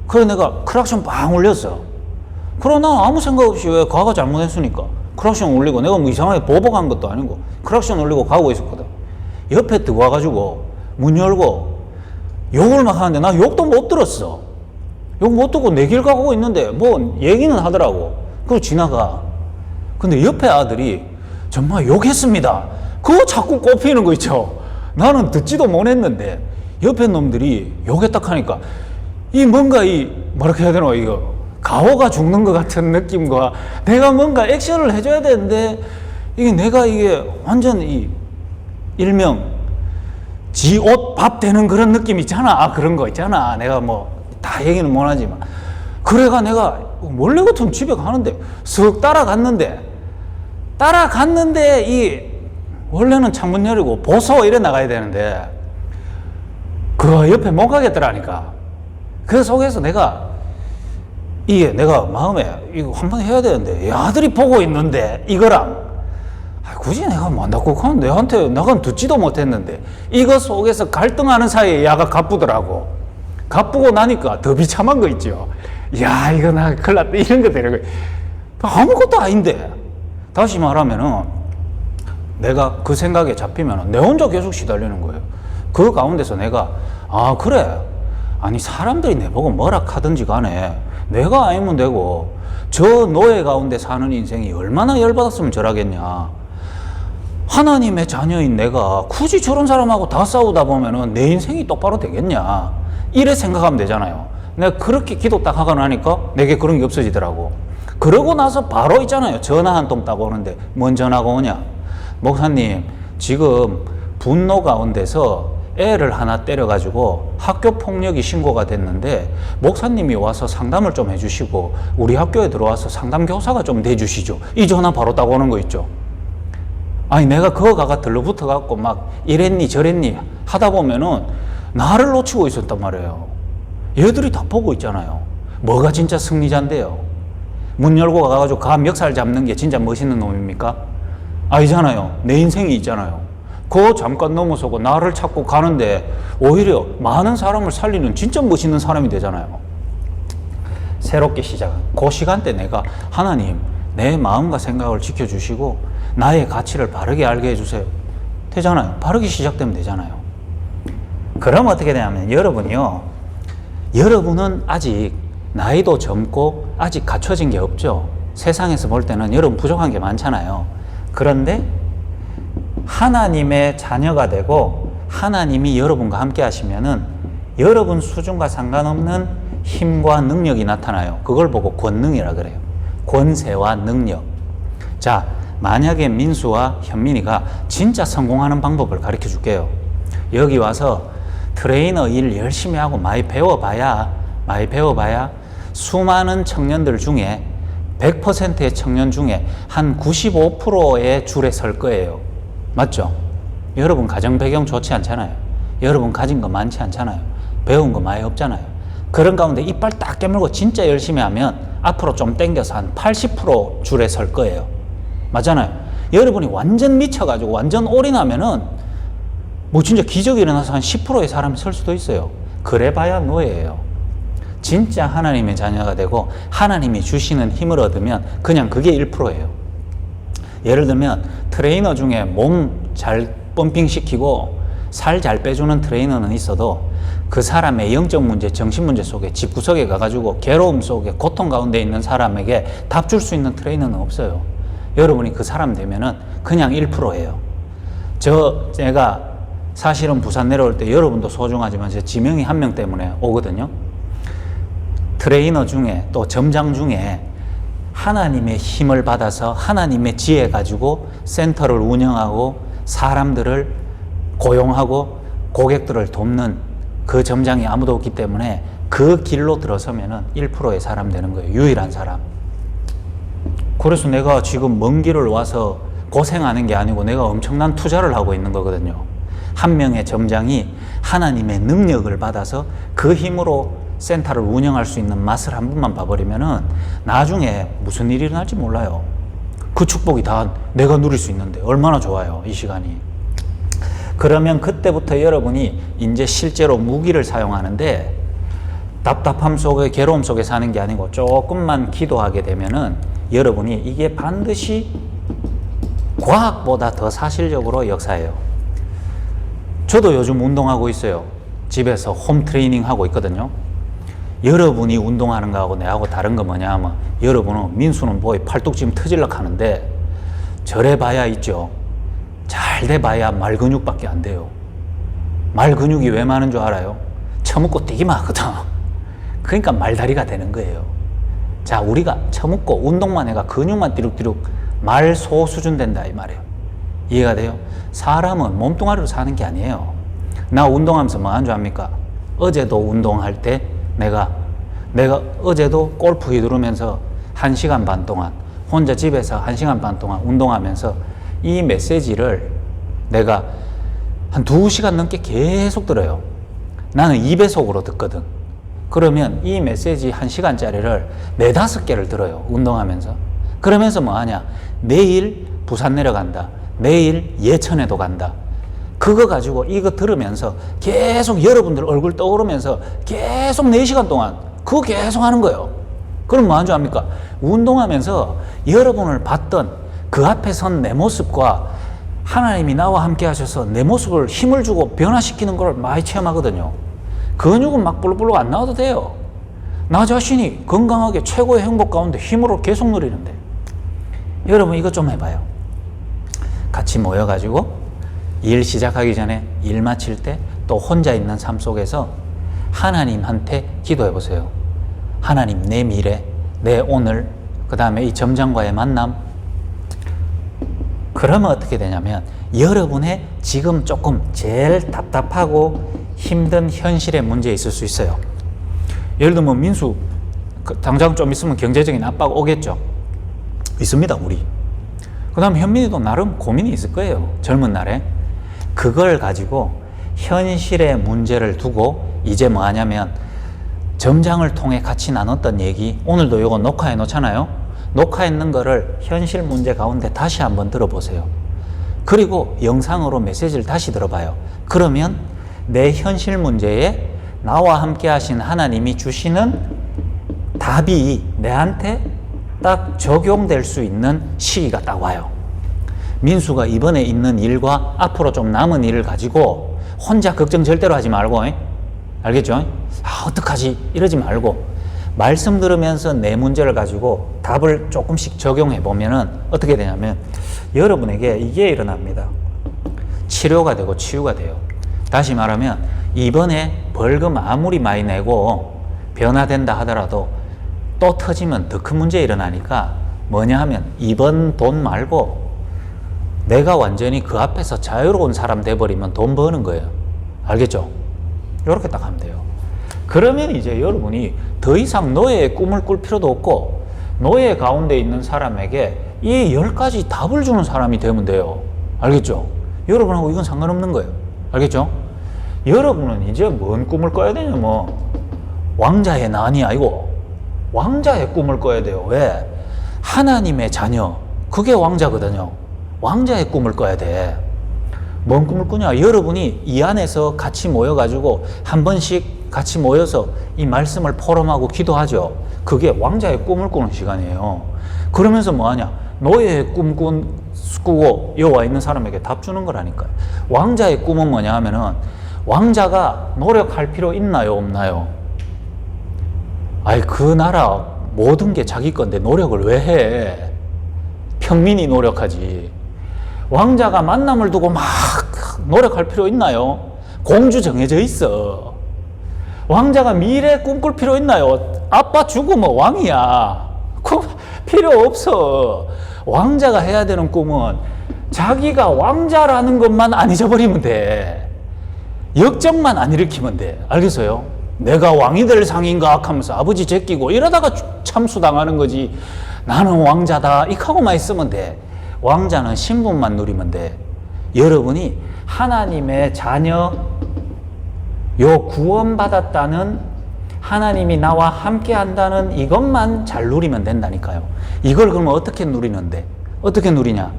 그래 내가 크락션 빵 울렸어. 그럼 난 아무 생각 없이, 왜 과가 잘못했으니까 크락션 울리고, 내가 뭐 이상하게 보복한 것도 아니고 크락션 울리고 가고 있었거든. 옆에 들어와가지고 문 열고 욕을 막 하는데 나 욕도 못 들었어. 욕 못 듣고 내 길 가고 있는데 뭐 얘기는 하더라고. 그리고 지나가. 근데 옆에 아들이 정말 욕했습니다. 그거 자꾸 꼽히는 거 있죠. 나는 듣지도 못했는데 옆에 놈들이 욕했다 하니까 이 뭔가 뭐라고 해야 되나, 이거 가오가 죽는 것 같은 느낌과, 내가 뭔가 액션을 해줘야 되는데 이게 완전 일명 지 옷 밥 되는 그런 느낌 있잖아. 그런 거 있잖아. 내가 뭐 다 얘기는 못 하지만, 그래가 내가 원래 같으면 집에 가는데 쓱 따라갔는데 원래는 창문 열고 보소 이래 나가야 되는데 그 옆에 못 가겠더라니까. 그 속에서 내가 마음에 이거 한번 해야 되는데, 아들이 보고 있는데 이거랑 굳이 내가 만다고 하면 내한테 나간 듣지도 못했는데, 이거 속에서 갈등하는 사이에 야가 가쁘더라고. 가쁘고 나니까 더 비참한 거 있죠. 야 이거 나 큰일 났다 이런 거 되는 거. 아무것도 아닌데. 다시 말하면은 내가 그 생각에 잡히면은 내 혼자 계속 시달리는 거예요. 그 가운데서 내가 그래, 아니 사람들이 내보고 뭐라 하든지 간에 내가 아니면 되고, 저 노예 가운데 사는 인생이 얼마나 열받았으면 저라겠냐. 하나님의 자녀인 내가 굳이 저런 사람하고 다 싸우다 보면은 내 인생이 똑바로 되겠냐. 이래 생각하면 되잖아요. 내가 그렇게 기도 딱 하고 나니까 내게 그런 게 없어지더라고. 그러고 나서 바로 있잖아요. 전화 한 통 딱 오는데 뭔 전화가 오냐. 목사님 지금 분노 가운데서 애를 하나 때려가지고 학교 폭력이 신고가 됐는데 목사님이 와서 상담을 좀 해주시고 우리 학교에 들어와서 상담 교사가 좀 돼주시죠. 이 전화 바로 딱 오는 거 있죠. 아니 내가 그거 가가 들러붙어 갖고 막 이랬니 저랬니 하다 보면은 나를 놓치고 있었단 말이에요. 얘들이 다 보고 있잖아요. 뭐가 진짜 승리자인데요? 문 열고 가가지고 가 멱살 잡는 게 진짜 멋있는 놈입니까? 아니잖아요. 내 인생이 있잖아요. 그거 잠깐 넘어서고 나를 찾고 가는데 오히려 많은 사람을 살리는 진짜 멋있는 사람이 되잖아요. 새롭게 시작한 그 시간대 내가 하나님 내 마음과 생각을 지켜주시고 나의 가치를 바르게 알게 해주세요. 되잖아요. 바르게 시작되면 되잖아요. 그럼 어떻게 되냐면 여러분은 아직 나이도 젊고 아직 갖춰진 게 없죠. 세상에서 볼 때는 여러분 부족한 게 많잖아요. 그런데 하나님의 자녀가 되고 하나님이 여러분과 함께 하시면은 여러분 수준과 상관없는 힘과 능력이 나타나요. 그걸 보고 권능이라 그래요. 권세와 능력. 자, 만약에 민수와 현민이가 진짜 성공하는 방법을 가르쳐 줄게요. 여기 와서 트레이너 일 열심히 하고 많이 배워봐야 수많은 청년들 중에 100%의 청년 중에 한 95%의 줄에 설 거예요. 맞죠? 여러분 가정 배경 좋지 않잖아요. 여러분 가진 거 많지 않잖아요. 배운 거 많이 없잖아요. 그런 가운데 이빨 딱 깨물고 진짜 열심히 하면 앞으로 좀 당겨서 한 80% 줄에 설 거예요. 맞잖아요. 여러분이 완전 미쳐가지고 완전 올인하면은 뭐 진짜 기적이 일어나서 한 10%의 사람이 설 수도 있어요. 그래봐야 노예예요. 진짜 하나님의 자녀가 되고 하나님이 주시는 힘을 얻으면 그냥 그게 1%예요. 예를 들면 트레이너 중에 몸 잘 펌핑시키고 살 잘 빼주는 트레이너는 있어도 그 사람의 영적 문제, 정신 문제 속에 집구석에 가가지고 괴로움 속에 고통 가운데 있는 사람에게 답 줄 수 있는 트레이너는 없어요. 여러분이 그 사람 되면은 그냥 1%예요. 제가 사실은 부산 내려올 때 여러분도 소중하지만 제 지명이 한 명 때문에 오거든요. 트레이너 중에 또 점장 중에 하나님의 힘을 받아서 하나님의 지혜 가지고 센터를 운영하고 사람들을 고용하고 고객들을 돕는 그 점장이 아무도 없기 때문에 그 길로 들어서면은 1%의 사람 되는 거예요. 유일한 사람. 그래서 내가 지금 먼 길을 와서 고생하는 게 아니고 내가 엄청난 투자를 하고 있는 거거든요. 한 명의 점장이 하나님의 능력을 받아서 그 힘으로 센터를 운영할 수 있는 맛을 한 번만 봐버리면은 나중에 무슨 일이 일어날지 몰라요. 그 축복이 다 내가 누릴 수 있는데 얼마나 좋아요, 이 시간이. 그러면 그때부터 여러분이 이제 실제로 무기를 사용하는데 답답함 속에 괴로움 속에 사는 게 아니고 조금만 기도하게 되면은 여러분이 이게 반드시 과학보다 더 사실적으로 역사해요. 저도 요즘 운동하고 있어요. 집에서 홈 트레이닝 하고 있거든요. 여러분이 운동하는 거하고 내하고 다른 거 뭐냐 하면 여러분은 민수는 뭐에 팔뚝 지금 터질락 하는데 저래봐야 있죠. 잘 돼봐야 말 근육밖에 안 돼요. 말 근육이 왜 많은 줄 알아요? 처먹고 뛰기만 하거든. 그러니까 말다리가 되는 거예요. 자, 우리가 처먹고 운동만 해가 근육만 띠룩띠룩 말소 수준 된다 이 말이에요. 이해가 돼요? 사람은 몸뚱아리로 사는 게 아니에요. 나 운동하면서 뭐 한 줄 압니까? 어제도 운동할 때 내가 어제도 골프 휘두르면서 1시간 반 동안 혼자 집에서 1시간 반 동안 운동하면서 이 메시지를 내가 한 2시간 넘게 계속 들어요. 나는 2배속으로 듣거든. 그러면 이 메시지 1시간짜리를 4-5개를 들어요. 운동하면서. 그러면서 뭐 하냐? 내일 부산 내려간다. 내일 예천에도 간다. 그거 가지고 이거 들으면서 계속 여러분들 얼굴 떠오르면서 계속 4시간 동안 그거 계속 하는 거예요. 그럼 뭐 하는 줄 압니까? 운동하면서 여러분을 봤던 그 앞에 선 내 모습과 하나님이 나와 함께 하셔서 내 모습을 힘을 주고 변화시키는 걸 많이 체험하거든요. 근육은 막 불룩불룩 안 나와도 돼요. 나 자신이 건강하게 최고의 행복 가운데 힘으로 계속 누리는데. 여러분 이것 좀 해봐요. 같이 모여가지고 일 시작하기 전에 일 마칠 때 또 혼자 있는 삶 속에서 하나님한테 기도해 보세요. 하나님, 내 미래, 내 오늘, 그 다음에 이 점장과의 만남. 그러면 어떻게 되냐면 여러분의 지금 조금 제일 답답하고 힘든 현실의 문제 있을 수 있어요. 예를 들면 민수 당장 좀 있으면 경제적인 압박 오겠죠. 있습니다, 우리. 그 다음 현민이도 나름 고민이 있을 거예요. 젊은 날에. 그걸 가지고 현실의 문제를 두고 이제 뭐 하냐면 점장을 통해 같이 나눴던 얘기, 오늘도 이거 녹화해 놓잖아요. 녹화했는 거를 현실 문제 가운데 다시 한번 들어보세요. 그리고 영상으로 메시지를 다시 들어봐요. 그러면 내 현실 문제에 나와 함께 하신 하나님이 주시는 답이 내한테 딱 적용될 수 있는 시기가 딱 와요. 민수가 이번에 있는 일과 앞으로 좀 남은 일을 가지고 혼자 걱정 절대로 하지 말고, 알겠죠? 어떡하지? 이러지 말고 말씀 들으면서 내 문제를 가지고 답을 조금씩 적용해 보면은 어떻게 되냐면 여러분에게 이게 일어납니다. 치료가 되고 치유가 돼요. 다시 말하면 이번에 벌금 아무리 많이 내고 변화된다 하더라도 또 터지면 더 큰 문제 일어나니까 뭐냐 하면 이번 돈 말고 내가 완전히 그 앞에서 자유로운 사람 돼버리면 돈 버는 거예요. 알겠죠? 이렇게 딱 하면 돼요. 그러면 이제 여러분이 더 이상 노예의 꿈을 꿀 필요도 없고 노예 가운데 있는 사람에게 이 10가지 답을 주는 사람이 되면 돼요. 알겠죠? 여러분하고 이건 상관없는 거예요. 알겠죠? 여러분은 이제 뭔 꿈을 꿔야 되냐, 왕자의 난이 아니고 왕자의 꿈을 꿔야 돼요. 왜? 하나님의 자녀, 그게 왕자거든요. 왕자의 꿈을 꿔야 돼. 뭔 꿈을 꾸냐? 여러분이 이 안에서 같이 모여가지고 한 번씩 같이 모여서 이 말씀을 포럼하고 기도하죠. 그게 왕자의 꿈을 꾸는 시간이에요. 그러면서 뭐하냐? 노예의 꿈 꾸고 여기 와 있는 사람에게 답 주는 거라니까요. 왕자의 꿈은 뭐냐 하면은 왕자가 노력할 필요 있나요? 없나요? 그 나라 모든 게 자기 건데 노력을 왜 해? 평민이 노력하지. 왕자가 만남을 두고 막 노력할 필요 있나요? 공주 정해져 있어. 왕자가 미래 꿈꿀 필요 있나요? 아빠 죽으면 왕이야. 필요 없어. 왕자가 해야 되는 꿈은 자기가 왕자라는 것만 안 잊어버리면 돼. 역정만 안 일으키면 돼. 알겠어요? 내가 왕이 될 상인가 하면서 아버지 제끼고 이러다가 참수당하는 거지. 나는 왕자다 이하고만 있으면 돼. 왕자는 신분만 누리면 돼. 여러분이 하나님의 자녀, 구원받았다는, 하나님이 나와 함께 한다는 이것만 잘 누리면 된다니까요. 이걸 그러면 어떻게 누리는데? 어떻게 누리냐?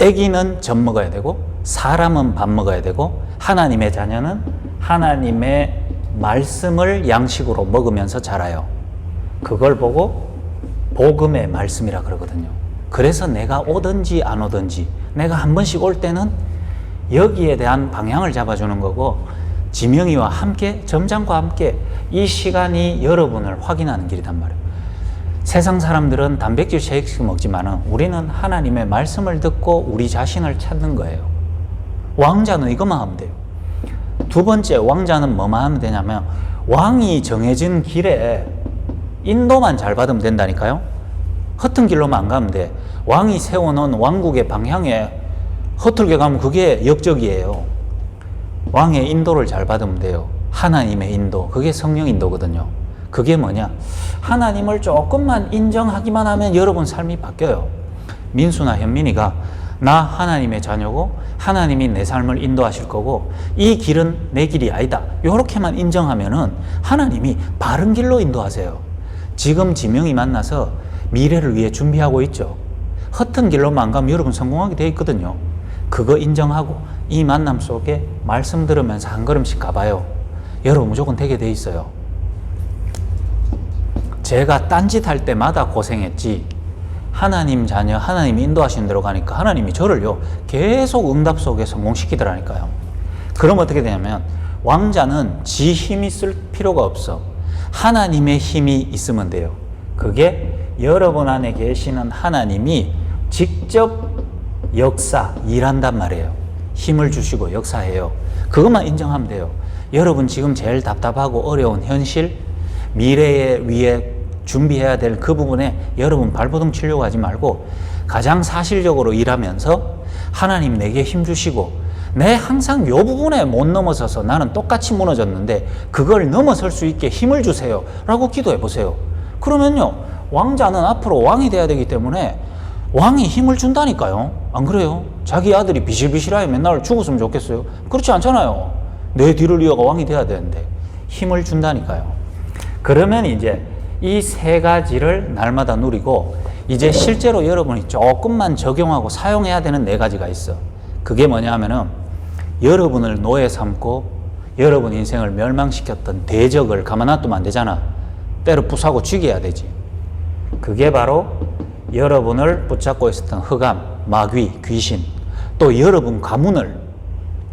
아기는 젖 먹어야 되고 사람은 밥 먹어야 되고 하나님의 자녀는 하나님의 말씀을 양식으로 먹으면서 자라요. 그걸 보고 복음의 말씀이라 그러거든요. 그래서 내가 오든지 안 오든지 내가 한 번씩 올 때는 여기에 대한 방향을 잡아주는 거고 지명이와 함께, 점장과 함께 이 시간이 여러분을 확인하는 길이단 말이에요. 세상 사람들은 단백질 쉐이크 먹지만은 우리는 하나님의 말씀을 듣고 우리 자신을 찾는 거예요. 왕자는 이것만 하면 돼요. 두 번째, 왕자는 뭐만 하면 되냐면 왕이 정해진 길에 인도만 잘 받으면 된다니까요. 허튼 길로만 안 가면 돼. 왕이 세워놓은 왕국의 방향에 허틀게 가면 그게 역적이에요. 왕의 인도를 잘 받으면 돼요. 하나님의 인도, 그게 성령 인도거든요. 그게 뭐냐? 하나님을 조금만 인정하기만 하면 여러분 삶이 바뀌어요. 민수나 현민이가 나 하나님의 자녀고 하나님이 내 삶을 인도하실 거고 이 길은 내 길이 아니다, 요렇게만 인정하면은 하나님이 바른 길로 인도하세요. 지금 지명이 만나서 미래를 위해 준비하고 있죠. 허튼 길로만 가면 여러분 성공하게 돼 있거든요. 그거 인정하고 이 만남 속에 말씀 들으면서 한 걸음씩 가봐요. 여러분 무조건 되게 돼 있어요. 제가 딴짓 할 때마다 고생했지, 하나님 자녀, 하나님이 인도하시는 대로 가니까 하나님이 저를요 계속 응답 속에 성공시키더라니까요. 그럼 어떻게 되냐면 왕자는 지 힘이 쓸 필요가 없어. 하나님의 힘이 있으면 돼요. 그게 여러분 안에 계시는 하나님이 직접 일한단 말이에요. 힘을 주시고 역사해요. 그것만 인정하면 돼요. 여러분 지금 제일 답답하고 어려운 현실, 미래에 위해 준비해야 될 그 부분에 여러분 발버둥 치려고 하지 말고 가장 사실적으로 일하면서 하나님 내게 힘 주시고 내 항상 요 부분에 못 넘어서서 나는 똑같이 무너졌는데 그걸 넘어설 수 있게 힘을 주세요 라고 기도해 보세요. 그러면요 왕자는 앞으로 왕이 돼야 되기 때문에 왕이 힘을 준다니까요. 안 그래요? 자기 아들이 비실비실하게 맨날 죽었으면 좋겠어요? 그렇지 않잖아요. 내 뒤를 이어가 왕이 돼야 되는데 힘을 준다니까요. 그러면 이제 이 세 가지를 날마다 누리고 이제 실제로 여러분이 조금만 적용하고 사용해야 되는 네 가지가 있어. 그게 뭐냐 하면은 여러분을 노예 삼고 여러분 인생을 멸망시켰던 대적을 가만 놔두면 안 되잖아. 때려 부수고 죽여야 되지. 그게 바로 여러분을 붙잡고 있었던 흑암, 마귀, 귀신, 또 여러분 가문을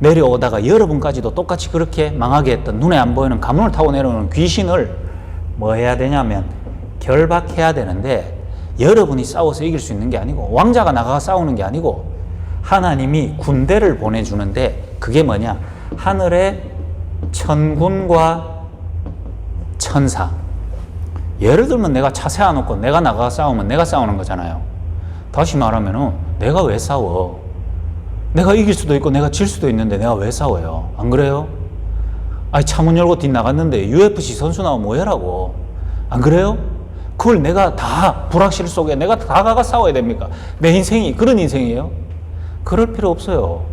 내려오다가 여러분까지도 똑같이 그렇게 망하게 했던 눈에 안 보이는 가문을 타고 내려오는 귀신을 뭐 해야 되냐면 결박해야 되는데 여러분이 싸워서 이길 수 있는 게 아니고 왕자가 나가서 싸우는 게 아니고 하나님이 군대를 보내주는데 그게 뭐냐? 하늘의 천군과 천사. 예를 들면 내가 차 세워놓고 내가 나가서 싸우면 내가 싸우는 거잖아요. 다시 말하면은 내가 왜 싸워? 내가 이길 수도 있고 내가 질 수도 있는데 내가 왜 싸워요? 안 그래요? 아니 차문 열고 뒷 나갔는데 UFC 선수 나오면 뭐해라고? 안 그래요? 그걸 내가 다 불확실 속에 내가 다 가가 싸워야 됩니까? 내 인생이 그런 인생이에요? 그럴 필요 없어요.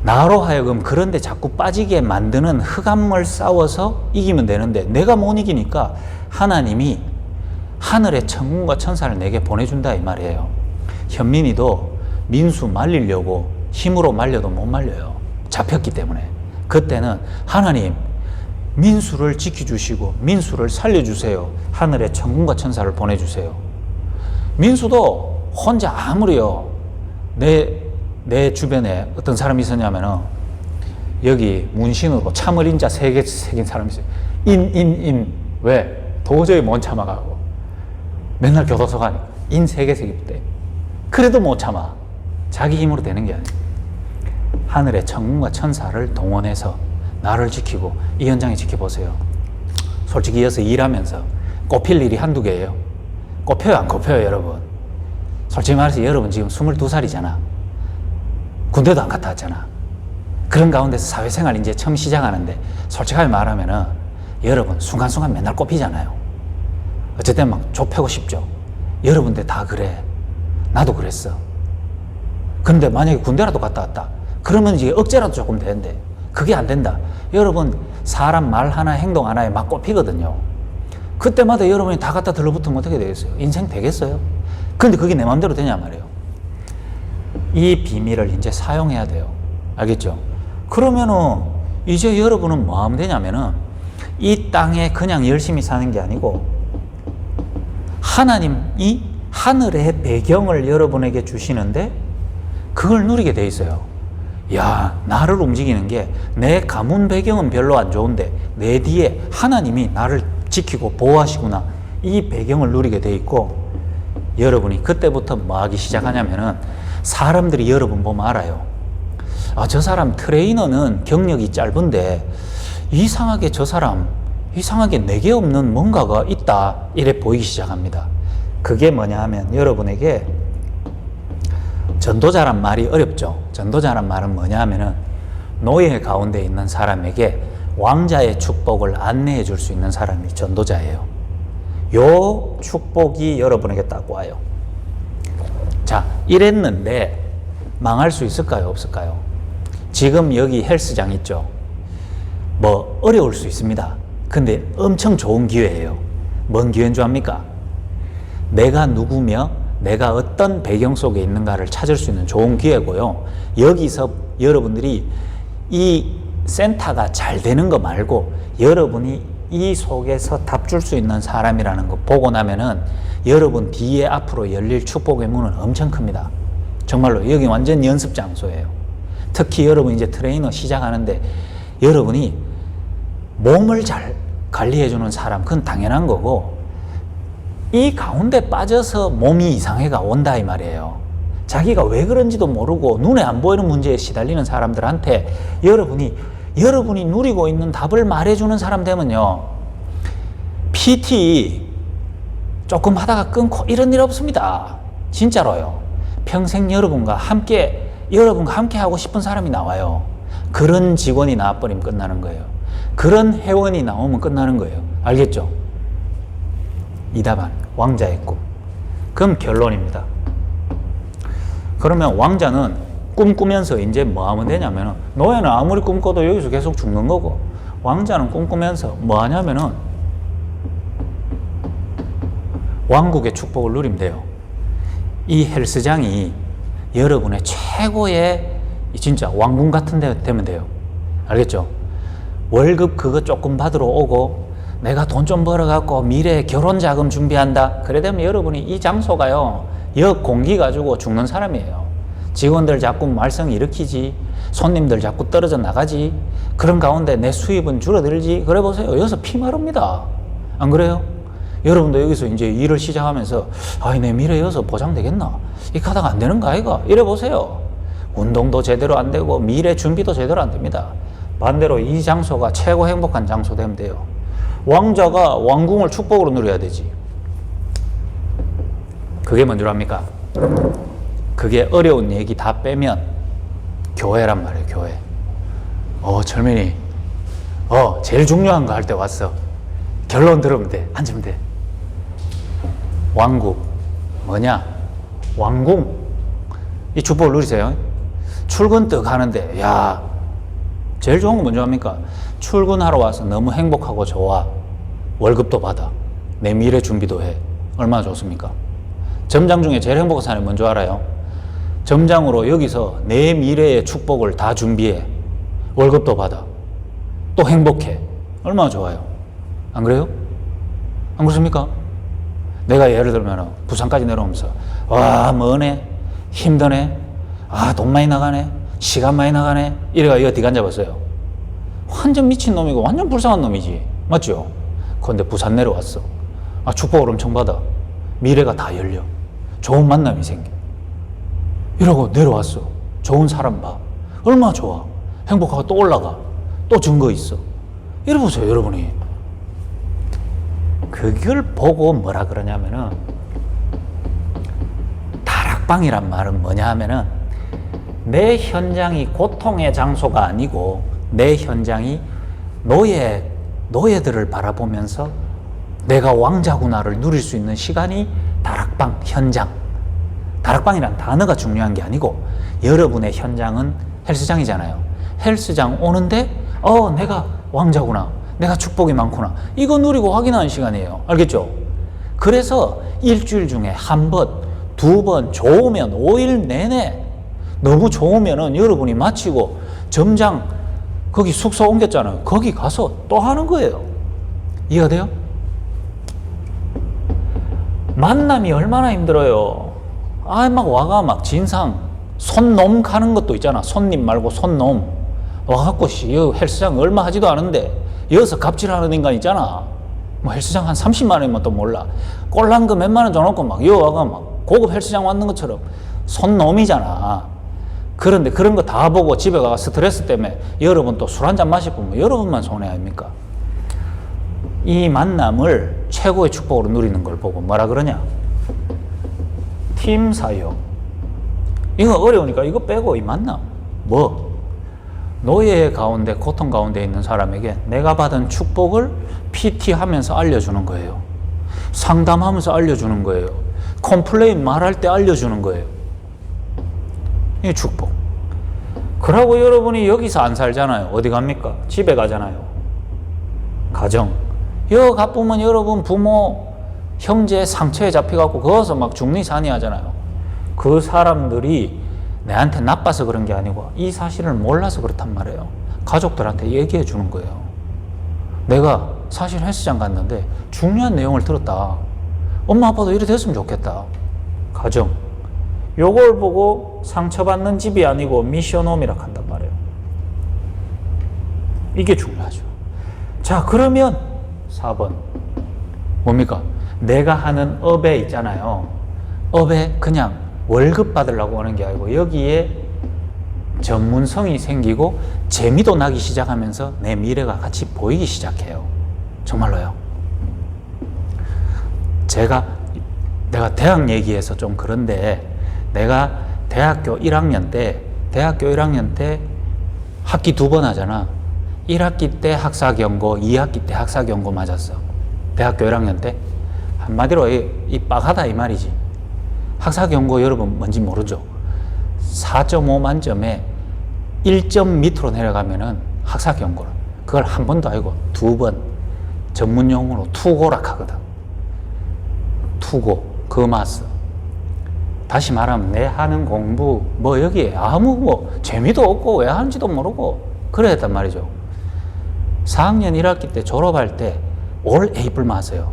나로 하여금 그런데 자꾸 빠지게 만드는 흑암을 싸워서 이기면 되는데 내가 못 이기니까 하나님이 하늘의 천군과 천사를 내게 보내준다 이 말이에요. 현민이도 민수 말리려고 힘으로 말려도 못 말려요. 잡혔기 때문에. 그때는 하나님 민수를 지켜주시고 민수를 살려주세요. 하늘의 천군과 천사를 보내주세요. 민수도 혼자 아무리요 내 주변에 어떤 사람이 있었냐면은 여기 문신으로 참을 인자 3개 새긴 사람이 있어요. 왜? 도저히 못 참아가고 맨날 교도소 가니까 인 3개 새기대. 그래도 못 참아. 자기 힘으로 되는 게 아니에요. 하늘의 천군과 천사를 동원해서 나를 지키고 이 현장에 지켜보세요. 솔직히 이어서 일하면서 꼽힐 일이 한두 개예요. 꼽혀요 안 꼽혀요 여러분? 솔직히 말해서 여러분 지금 22살이잖아. 군대도 안 갔다 왔잖아. 그런 가운데서 사회생활 이제 처음 시작하는데 솔직하게 말하면은 여러분 순간순간 맨날 꼽히잖아요. 어쨌든 막 좁히고 싶죠. 여러분들 다 그래. 나도 그랬어. 그런데 만약에 군대라도 갔다 왔다. 그러면 이제 억제라도 조금 되는데 그게 안 된다. 여러분 사람 말 하나 행동 하나에 막 꼽히거든요. 그때마다 여러분이 다 갖다 들러붙으면 어떻게 되겠어요? 인생 되겠어요? 근데 그게 내 마음대로 되냐 말이에요. 이 비밀을 이제 사용해야 돼요. 알겠죠? 그러면은 이제 여러분은 뭐 하면 되냐면은 이 땅에 그냥 열심히 사는 게 아니고 하나님이 하늘의 배경을 여러분에게 주시는데 그걸 누리게 돼 있어요. 야, 나를 움직이는 게 내 가문 배경은 별로 안 좋은데 내 뒤에 하나님이 나를 지키고 보호하시구나. 이 배경을 누리게 돼 있고 여러분이 그때부터 뭐 하기 시작하냐면은 사람들이 여러분 보면 알아요. 아, 저 사람 트레이너는 경력이 짧은데 이상하게 저 사람 이상하게 내게 없는 뭔가가 있다 이래 보이기 시작합니다. 그게 뭐냐 하면 여러분에게 전도자란 말이 어렵죠. 전도자란 말은 뭐냐 하면은 노예 가운데 있는 사람에게 왕자의 축복을 안내해 줄 수 있는 사람이 전도자예요. 요 축복이 여러분에게 딱 와요. 자, 이랬는데 망할 수 있을까요? 없을까요? 지금 여기 헬스장 있죠? 뭐 어려울 수 있습니다. 근데 엄청 좋은 기회예요. 뭔 기회인 줄 압니까? 내가 누구며 내가 어떤 배경 속에 있는가를 찾을 수 있는 좋은 기회고요. 여기서 여러분들이 이 센터가 잘 되는 거 말고 여러분이 이 속에서 답 줄 수 있는 사람이라는 거 보고 나면은 여러분 뒤에 앞으로 열릴 축복의 문은 엄청 큽니다. 정말로 여기 완전 연습 장소예요. 특히 여러분 이제 트레이너 시작하는데 여러분이 몸을 잘 관리해주는 사람, 그건 당연한 거고 이 가운데 빠져서 몸이 이상해가 온다 이 말이에요. 자기가 왜 그런지도 모르고 눈에 안 보이는 문제에 시달리는 사람들한테 여러분이 누리고 있는 답을 말해주는 사람 되면요, PT 조금 하다가 끊고 이런 일 없습니다. 진짜로요. 평생 여러분과 함께 하고 싶은 사람이 나와요. 그런 직원이 나와버리면 끝나는 거예요. 그런 회원이 나오면 끝나는 거예요. 알겠죠? 이다반, 왕자의 꿈. 그럼 결론입니다. 그러면 왕자는 꿈꾸면서 이제 뭐 하면 되냐면 노예는 아무리 꿈꿔도 여기서 계속 죽는 거고 왕자는 꿈꾸면서 뭐 하냐면은 왕국의 축복을 누리면 돼요. 이 헬스장이 여러분의 최고의 진짜 왕궁 같은 데 되면 돼요. 알겠죠? 월급 그거 조금 받으러 오고 내가 돈 좀 벌어갖고 미래에 결혼 자금 준비한다. 그래 되면 여러분이 이 장소가요, 역 공기 가지고 죽는 사람이에요. 직원들 자꾸 말썽 일으키지, 손님들 자꾸 떨어져 나가지, 그런 가운데 내 수입은 줄어들지. 그래 보세요. 여기서 피 마릅니다. 안 그래요? 여러분도 여기서 이제 일을 시작하면서 아이 내 미래 여기서 보장되겠나? 이 가다가 안 되는 거 아이가? 이래 보세요. 운동도 제대로 안 되고 미래 준비도 제대로 안 됩니다. 반대로 이 장소가 최고 행복한 장소 되면 돼요. 왕자가 왕궁을 축복으로 누려야 되지. 그게 뭔 줄 압니까? 그게 어려운 얘기 다 빼면 교회란 말이에요. 교회. 철민이 제일 중요한 거 할 때 왔어. 결론 들으면 돼. 앉으면 돼. 왕국 뭐냐? 왕궁. 이 축복을 누리세요. 출근 떡 하는데 야 제일 좋은 건 뭔지 압니까? 출근하러 와서 너무 행복하고 좋아. 월급도 받아. 내 미래 준비도 해. 얼마나 좋습니까? 점장 중에 제일 행복한 사람이 뭔지 알아요? 점장으로 여기서 내 미래의 축복을 다 준비해. 월급도 받아. 또 행복해. 얼마나 좋아요. 안 그래요? 안 그렇습니까? 내가 예를 들면 부산까지 내려오면서 와 머네, 힘드네, 돈 많이 나가네, 시간 많이 나가네, 이래가 이거 뒤간 잡았어요. 완전 미친 놈이고 완전 불쌍한 놈이지. 맞죠? 그런데 부산 내려왔어. 축복을 엄청 받아. 미래가 다 열려. 좋은 만남이 생겨. 이러고 내려왔어. 좋은 사람 봐. 얼마나 좋아. 행복하고 또 올라가. 또 증거 있어. 이래 보세요, 여러분이. 그걸 보고 뭐라 그러냐면은, 다락방이란 말은 뭐냐 하면은, 내 현장이 고통의 장소가 아니고, 내 현장이 노예들을 바라보면서 내가 왕자구나를 누릴 수 있는 시간이 다락방, 현장. 다락방이란 단어가 중요한 게 아니고, 여러분의 현장은 헬스장이잖아요. 헬스장 오는데, 내가 왕자구나. 내가 축복이 많구나. 이거 누리고 확인하는 시간이에요. 알겠죠? 그래서 일주일 중에 한 번, 두 번, 좋으면 5일 내내, 너무 좋으면은 여러분이 마치고 점장 거기 숙소 옮겼잖아요. 거기 가서 또 하는 거예요. 이해가 돼요? 만남이 얼마나 힘들어요. 막 와가 막 진상, 손놈 가는 것도 있잖아. 손님 말고 손놈. 와갖고 여기 헬스장 얼마 하지도 않은데 여기서 갑질하는 인간 있잖아. 뭐 헬스장 한 30만 원이면 또 몰라. 꼴난 거 몇만 원 줘놓고 막 여기 와가 막 고급 헬스장 왔는 것처럼 손놈이잖아. 그런데 그런 거 다 보고 집에 가서 스트레스 때문에 여러분 또 술 한잔 마시고 뭐 여러분만 손해 아닙니까? 이 만남을 최고의 축복으로 누리는 걸 보고 뭐라 그러냐? 팀 사역. 이거 어려우니까 이거 빼고 이 만남. 노예 가운데, 고통 가운데 있는 사람에게 내가 받은 축복을 PT 하면서 알려주는 거예요. 상담하면서 알려주는 거예요. 컴플레인 말할 때 알려주는 거예요. 이게 축복. 그러고 여러분이 여기서 안 살잖아요. 어디 갑니까? 집에 가잖아요. 가정. 여기 가보면 여러분 부모, 형제 상처에 잡혀갖고 거기서 막 죽니 사니 하잖아요. 그 사람들이 내한테 나빠서 그런 게 아니고 이 사실을 몰라서 그렇단 말이에요. 가족들한테 얘기해 주는 거예요. 내가 사실 헬스장 갔는데 중요한 내용을 들었다. 엄마 아빠도 이래 됐으면 좋겠다. 가정. 요걸 보고 상처받는 집이 아니고 미션홈이라 한단 말이에요. 이게 중요하죠. 자, 그러면 4번 뭡니까? 내가 하는 업에 있잖아요. 업에 그냥 월급 받으려고 하는 게 아니고 여기에 전문성이 생기고 재미도 나기 시작하면서 내 미래가 같이 보이기 시작해요. 정말로요. 내가 대학 얘기해서 좀 그런데 내가 대학교 1학년 때 학기 2번 하잖아. 1학기 때 학사경고, 2학기 때 학사경고 맞았어. 대학교 1학년 때. 한마디로 이 빡하다 이 말이지. 학사경고 여러분 뭔지 모르죠? 4.5 만점에 1점 밑으로 내려가면은 학사경고를. 그걸 한 번도 아니고 2번 전문 용어로 투고라 하거든. 투고, 거마스. 다시 말하면 내 하는 공부 뭐 여기에 아무 뭐 재미도 없고 왜 하는지도 모르고 그랬단 말이죠. 4학년 1학기 때 졸업할 때 올 A뿔 맞아요.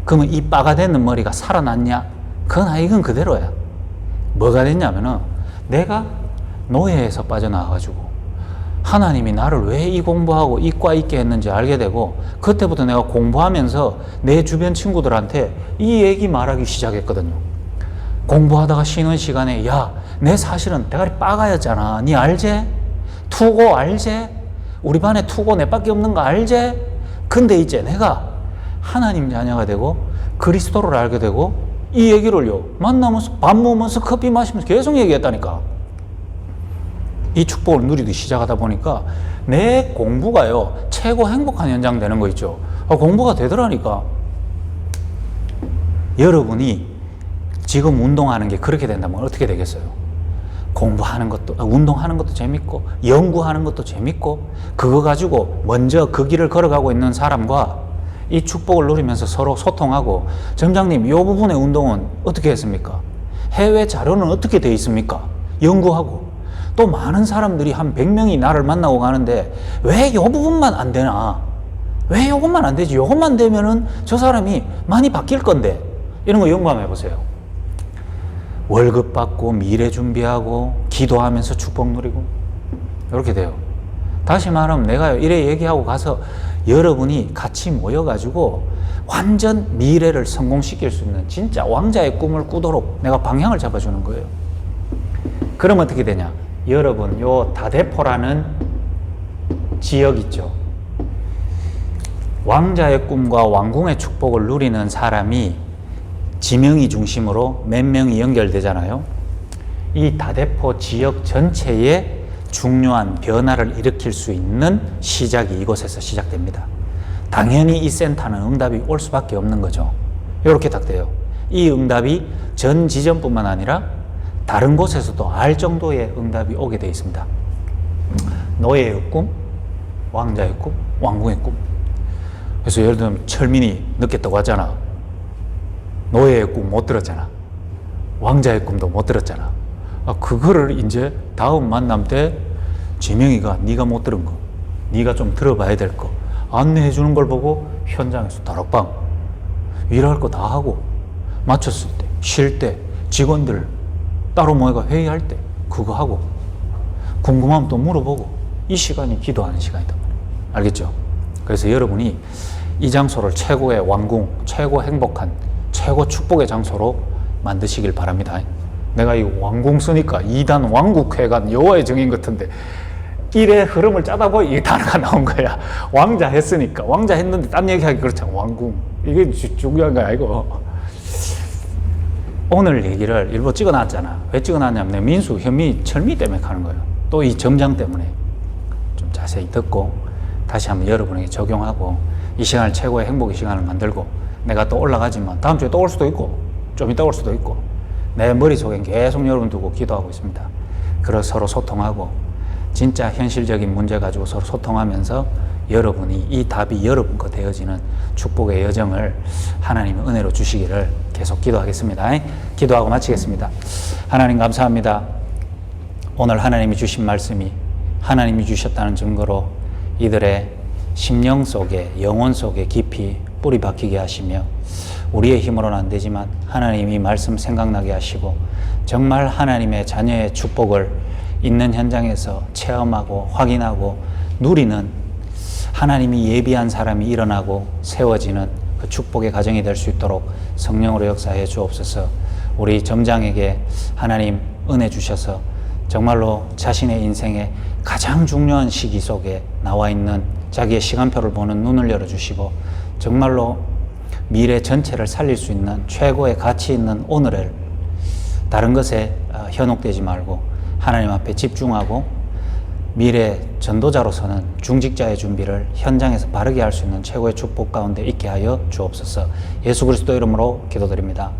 그러면 이 빠가 되는 머리가 살아났냐? 그건 이건 그대로야. 뭐가 됐냐면은 내가 노예에서 빠져나와가지고 하나님이 나를 왜 이 공부하고 이과 있게 했는지 알게 되고 그때부터 내가 공부하면서 내 주변 친구들한테 이 얘기 말하기 시작했거든요. 공부하다가 쉬는 시간에 야, 내 사실은 대가리 빠가였잖아. 니 알제? 투고 알제? 우리 반에 투고 내밖에 없는 거 알제? 근데 이제 내가 하나님 자녀가 되고 그리스도를 알게 되고 이 얘기를요 만나면서 밥 먹으면서 커피 마시면서 계속 얘기했다니까. 이 축복을 누리기 시작하다 보니까 내 공부가요 최고 행복한 현장 되는 거 있죠. 공부가 되더라니까. 여러분이 지금 운동하는 게 그렇게 된다면 어떻게 되겠어요? 공부하는 것도, 운동하는 것도 재밌고 연구하는 것도 재밌고 그거 가지고 먼저 그 길을 걸어가고 있는 사람과 이 축복을 누리면서 서로 소통하고 점장님 이 부분의 운동은 어떻게 했습니까? 해외 자료는 어떻게 돼 있습니까? 연구하고 또 많은 사람들이 한 100명이 나를 만나고 가는데 왜 이 부분만 안 되나? 왜 이것만 안 되지? 이것만 되면은 저 사람이 많이 바뀔 건데 이런 거 연구 한번 해보세요. 월급 받고 미래 준비하고 기도하면서 축복 누리고 이렇게 돼요. 다시 말하면 내가 이래 얘기하고 가서 여러분이 같이 모여가지고 완전 미래를 성공시킬 수 있는 진짜 왕자의 꿈을 꾸도록 내가 방향을 잡아주는 거예요. 그럼 어떻게 되냐? 여러분 요 다대포라는 지역 있죠. 왕자의 꿈과 왕궁의 축복을 누리는 사람이 지명이 중심으로 몇 명이 연결되잖아요. 이 다대포 지역 전체에 중요한 변화를 일으킬 수 있는 시작이 이곳에서 시작됩니다. 당연히 이 센터는 응답이 올 수밖에 없는 거죠. 이렇게 딱 돼요. 이 응답이 전 지점뿐만 아니라 다른 곳에서도 알 정도의 응답이 오게 되어 있습니다. 노예의 꿈, 왕자의 꿈, 왕궁의 꿈. 그래서 예를 들면 철민이 늦겠다고 하잖아. 노예의 꿈 못 들었잖아. 왕자의 꿈도 못 들었잖아. 그거를 이제 다음 만남 때 지명이가 네가 못 들은 거, 네가 좀 들어봐야 될 거 안내해 주는 걸 보고 현장에서 다락방 일할 거 다 하고 마쳤을 때, 쉴 때, 직원들 따로 모여가 회의할 때 그거 하고 궁금하면 또 물어보고 이 시간이 기도하는 시간이다. 알겠죠? 그래서 여러분이 이 장소를 최고의 왕궁, 최고 행복한, 최고 축복의 장소로 만드시길 바랍니다. 내가 이 왕궁 쓰니까 2단 왕국회관 여호와의 증인 같은데 일의 흐름을 짜다 보니 이 단어가 나온 거야. 왕자 했으니까. 왕자 했는데 딴 얘기하기 그렇잖아. 왕궁. 이게 중요한 거 아니고. 오늘 얘기를 일부 찍어놨잖아. 왜 찍어놨냐면 민수, 현미, 철미 때문에 가는 거예요. 또 이 점장 때문에. 좀 자세히 듣고 다시 한번 여러분에게 적용하고 이 시간을 최고의 행복의 시간을 만들고 내가 또 올라가지만 다음 주에 또 올 수도 있고 좀 이따 올 수도 있고 내 머릿속엔 계속 여러분 두고 기도하고 있습니다. 그래서 서로 소통하고 진짜 현실적인 문제 가지고 서로 소통하면서 여러분이 이 답이 여러분 거 되어지는 축복의 여정을 하나님의 은혜로 주시기를 계속 기도하겠습니다. 기도하고 마치겠습니다. 하나님 감사합니다. 오늘 하나님이 주신 말씀이 하나님이 주셨다는 증거로 이들의 심령 속에 영혼 속에 깊이 뿌리 박히게 하시며 우리의 힘으로는 안 되지만 하나님이 말씀 생각나게 하시고 정말 하나님의 자녀의 축복을 있는 현장에서 체험하고 확인하고 누리는 하나님이 예비한 사람이 일어나고 세워지는 그 축복의 가정이 될 수 있도록 성령으로 역사해 주옵소서. 우리 점장에게 하나님 은혜 주셔서 정말로 자신의 인생의 가장 중요한 시기 속에 나와 있는 자기의 시간표를 보는 눈을 열어주시고 정말로 미래 전체를 살릴 수 있는 최고의 가치 있는 오늘을 다른 것에 현혹되지 말고 하나님 앞에 집중하고 미래 전도자로서는 중직자의 준비를 현장에서 바르게 할 수 있는 최고의 축복 가운데 있게 하여 주옵소서. 예수 그리스도 이름으로 기도드립니다.